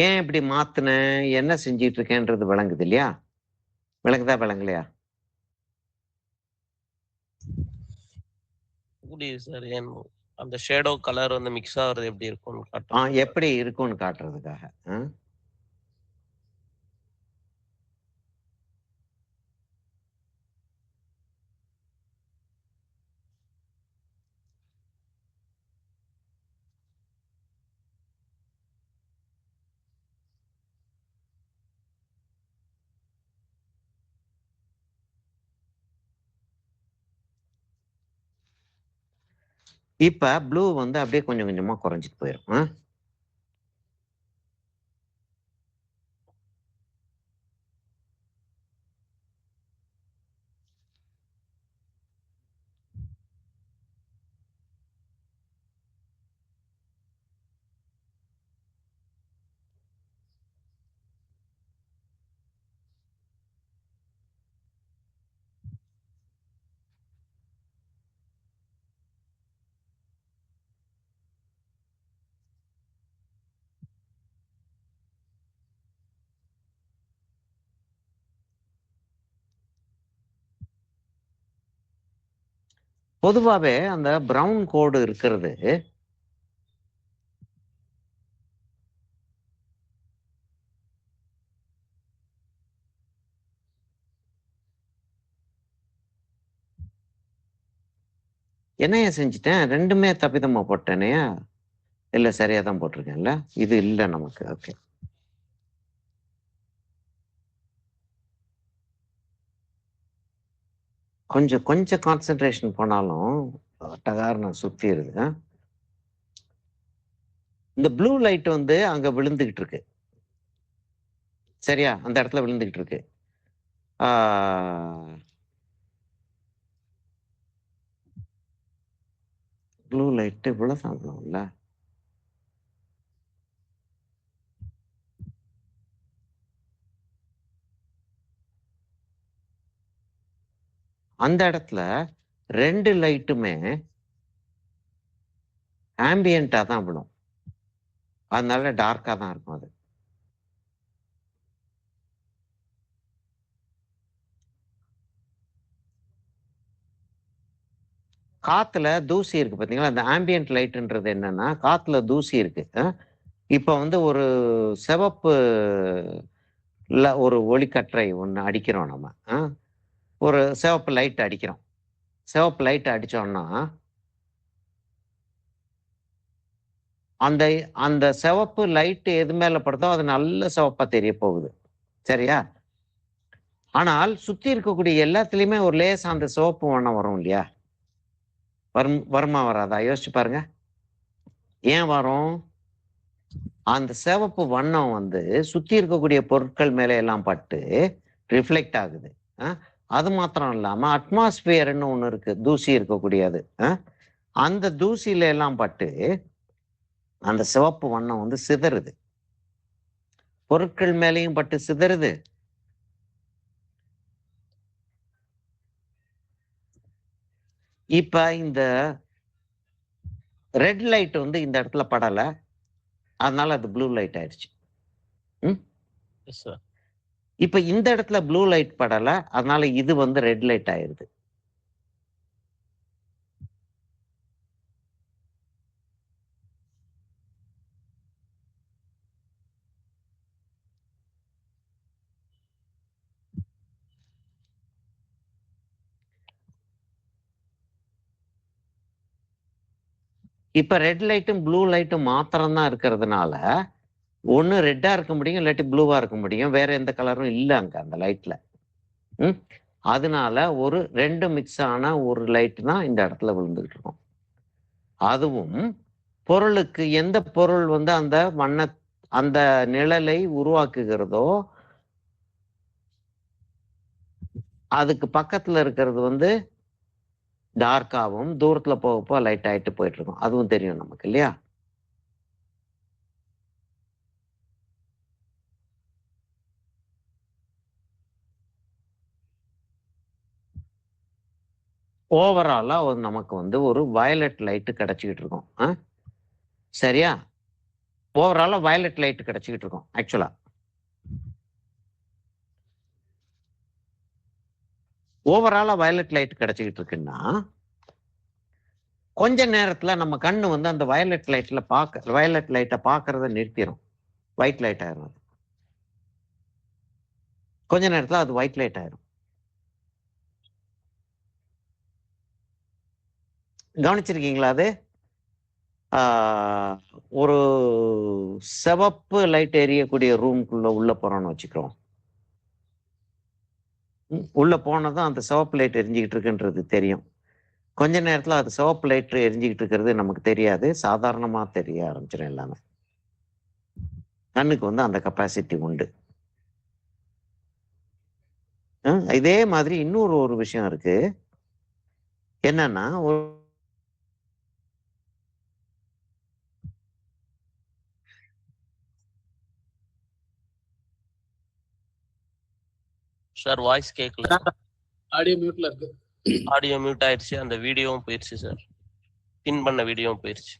ஏன் இப்படி மாத்தினேன், என்ன செஞ்சிட்டு இருக்கேன்றது விளங்குது இல்லையா? விளங்குதா விளங்கலையா? புரியுது சார். ஏன் அந்த ஷேடோ கலர் வந்து மிக்ஸ் ஆகுறது எப்படி இருக்கும்னு காட்டுறதுக்கு. எப்படி இருக்கும்னு காட்டுறதுக்காக. இப்ப ப்ளூ வந்து அப்படியே கொஞ்சம் கொஞ்சமா குறைஞ்சிட்டு போயிடும். பொதுவாவே அந்த பிரவுன் கோடு இருக்கிறது என்னைய செஞ்சுட்டேன், ரெண்டுமே தப்பிதமா போட்டேனையா? இல்ல சரியா தான் போட்டிருக்கேன்ல? இது இல்ல நமக்கு. ஓகே. கொஞ்சம் கொஞ்சம் கான்சென்ட்ரேஷன் போனாலும் டகார்னு சுத்திடுது. இந்த ப்ளூ லைட் வந்து அங்க விழுந்துகிட்டு இருக்கு. சரியா? அந்த இடத்துல விழுந்துகிட்டு இருக்கு. ப்ளூ லைட் இவ்வளவு சாப்பிடணும்ல. அந்த இடத்துல ரெண்டு லைட்டுமே ஆம்பியண்டா தான் விடும். அதனால டார்க்கா தான் இருக்கும் அது. காத்துல தூசி இருக்கு பாத்தீங்களா? அந்த ஆம்பியன்ட் லைட்ன்றது என்னன்னா, காத்துல தூசி இருக்கு. இப்ப வந்து ஒரு சிவப்பு ஒரு ஒளிக்கற்றை ஒண்ணு அடிக்கிறோம் நம்ம. ஒரு சிவப்பு லைட் அடிக்கிறோம். சிவப்பு லைட் அடிச்சோம்னா அந்த அந்த சிவப்பு லைட் எது மேல படுதோ அது நல்ல சிவப்பா தெரிய போகுது. சரியா? ஆனால் சுத்தி இருக்கக்கூடிய எல்லாத்துலயுமே ஒரு லேசா அந்த சிவப்பு வண்ணம் வரும் இல்லையா? வருமா வராதா? யோசிச்சு பாருங்க. ஏன் வரும்? அந்த சிவப்பு வண்ணம் வந்து சுத்தி இருக்கக்கூடிய பொருட்கள் மேல எல்லாம் பட்டு ரிஃப்ளெக்ட் ஆகுது. அது மாத்திரம் இல்லாம அட்மாஸ்பியர்னு ஒண்ணு இருக்கு, தூசி இருக்கக்கூடியது. அந்த தூசியில எல்லாம் பட்டு அந்த சிவப்பு வண்ணம் வந்து சிதறுது. பொருட்கள் மேலேயும் பட்டு சிதறுது. இப்ப இந்த ரெட் லைட் வந்து இந்த இடத்துல படல, அதனால அது ப்ளூ லைட் ஆயிடுச்சு. இப்ப இந்த இடத்துல ப்ளூ லைட் படல, அதனால இது வந்து ரெட் லைட் ஆயிருது. இப்ப ரெட் லைட்டும் ப்ளூ லைட்டும் மாத்திரம் தான் இருக்கிறதுனால ஒண்ணு ரெட்டா இருக்க முடியும், இல்லாட்டி ப்ளூவா இருக்க முடியும். வேற எந்த கலரும் இல்ல அங்க அந்த லைட்ல. அதனால ஒரு ரெண்டு மிக்ஸ் ஆன ஒரு லைட் தான் இந்த இடத்துல விழுந்துகிட்டு இருக்கும். அதுவும் பொருளுக்கு எந்த பொருள் வந்து அந்த அந்த நிழலை உருவாக்குகிறதோ அதுக்கு பக்கத்துல இருக்கிறது வந்து டார்க்காவும், தூரத்துல போகப்போ லைட் ஆயிட்டு போயிட்டு இருக்கும். அதுவும் தெரியும் நமக்கு இல்லையா? ஓவராலா நமக்கு வந்து ஒரு வயலட் லைட் கிடைச்சிக்கிட்டு இருக்கும். சரியா? ஓவராலா வயலட் லைட் கிடைச்சிக்கிட்டு இருக்கும். ஆக்சுவலா ஓவராலா வயலட் லைட் கிடைச்சிக்கிட்டு இருக்குன்னா கொஞ்ச நேரத்துல நம்ம கண்ணு வந்து அந்த வயலட் லைட்டை பார்க்கறத நிறுத்திடும். ஒயிட் லைட் ஆயிரும். கொஞ்ச நேரத்துல அது ஒயிட் லைட் ஆயிரும். கவனிச்சிருக்கீங்களா? அது ஒரு சிவப்பு லைட் எரியக்கூடிய ரூம்குள்ள உள்ள போறோம்னு வச்சுக்கிறோம். உள்ள போனதும் அந்த சிவப்பு லைட் எரிஞ்சுக்கிட்டு இருக்குன்றது தெரியும். கொஞ்ச நேரத்துல அது சிவப்பு லைட் எரிஞ்சுக்கிட்டு இருக்கிறது நமக்கு தெரியாது. சாதாரணமா தெரிய ஆரம்பிச்சிடும் எல்லாமே. கண்ணுக்கு வந்து அந்த கெப்பாசிட்டி உண்டு. இதே மாதிரி இன்னொரு ஒரு விஷயம் இருக்கு. என்னன்னா சார் வாய்ஸ் கேட்கல. ஆடியோ மியூட்ல இருக்கு. ஆடியோ மியூட் ஆயிடுச்சு. அந்த வீடியோவும் போயிடுச்சு சார். பின் பண்ண வீடியோவும் போயிடுச்சு.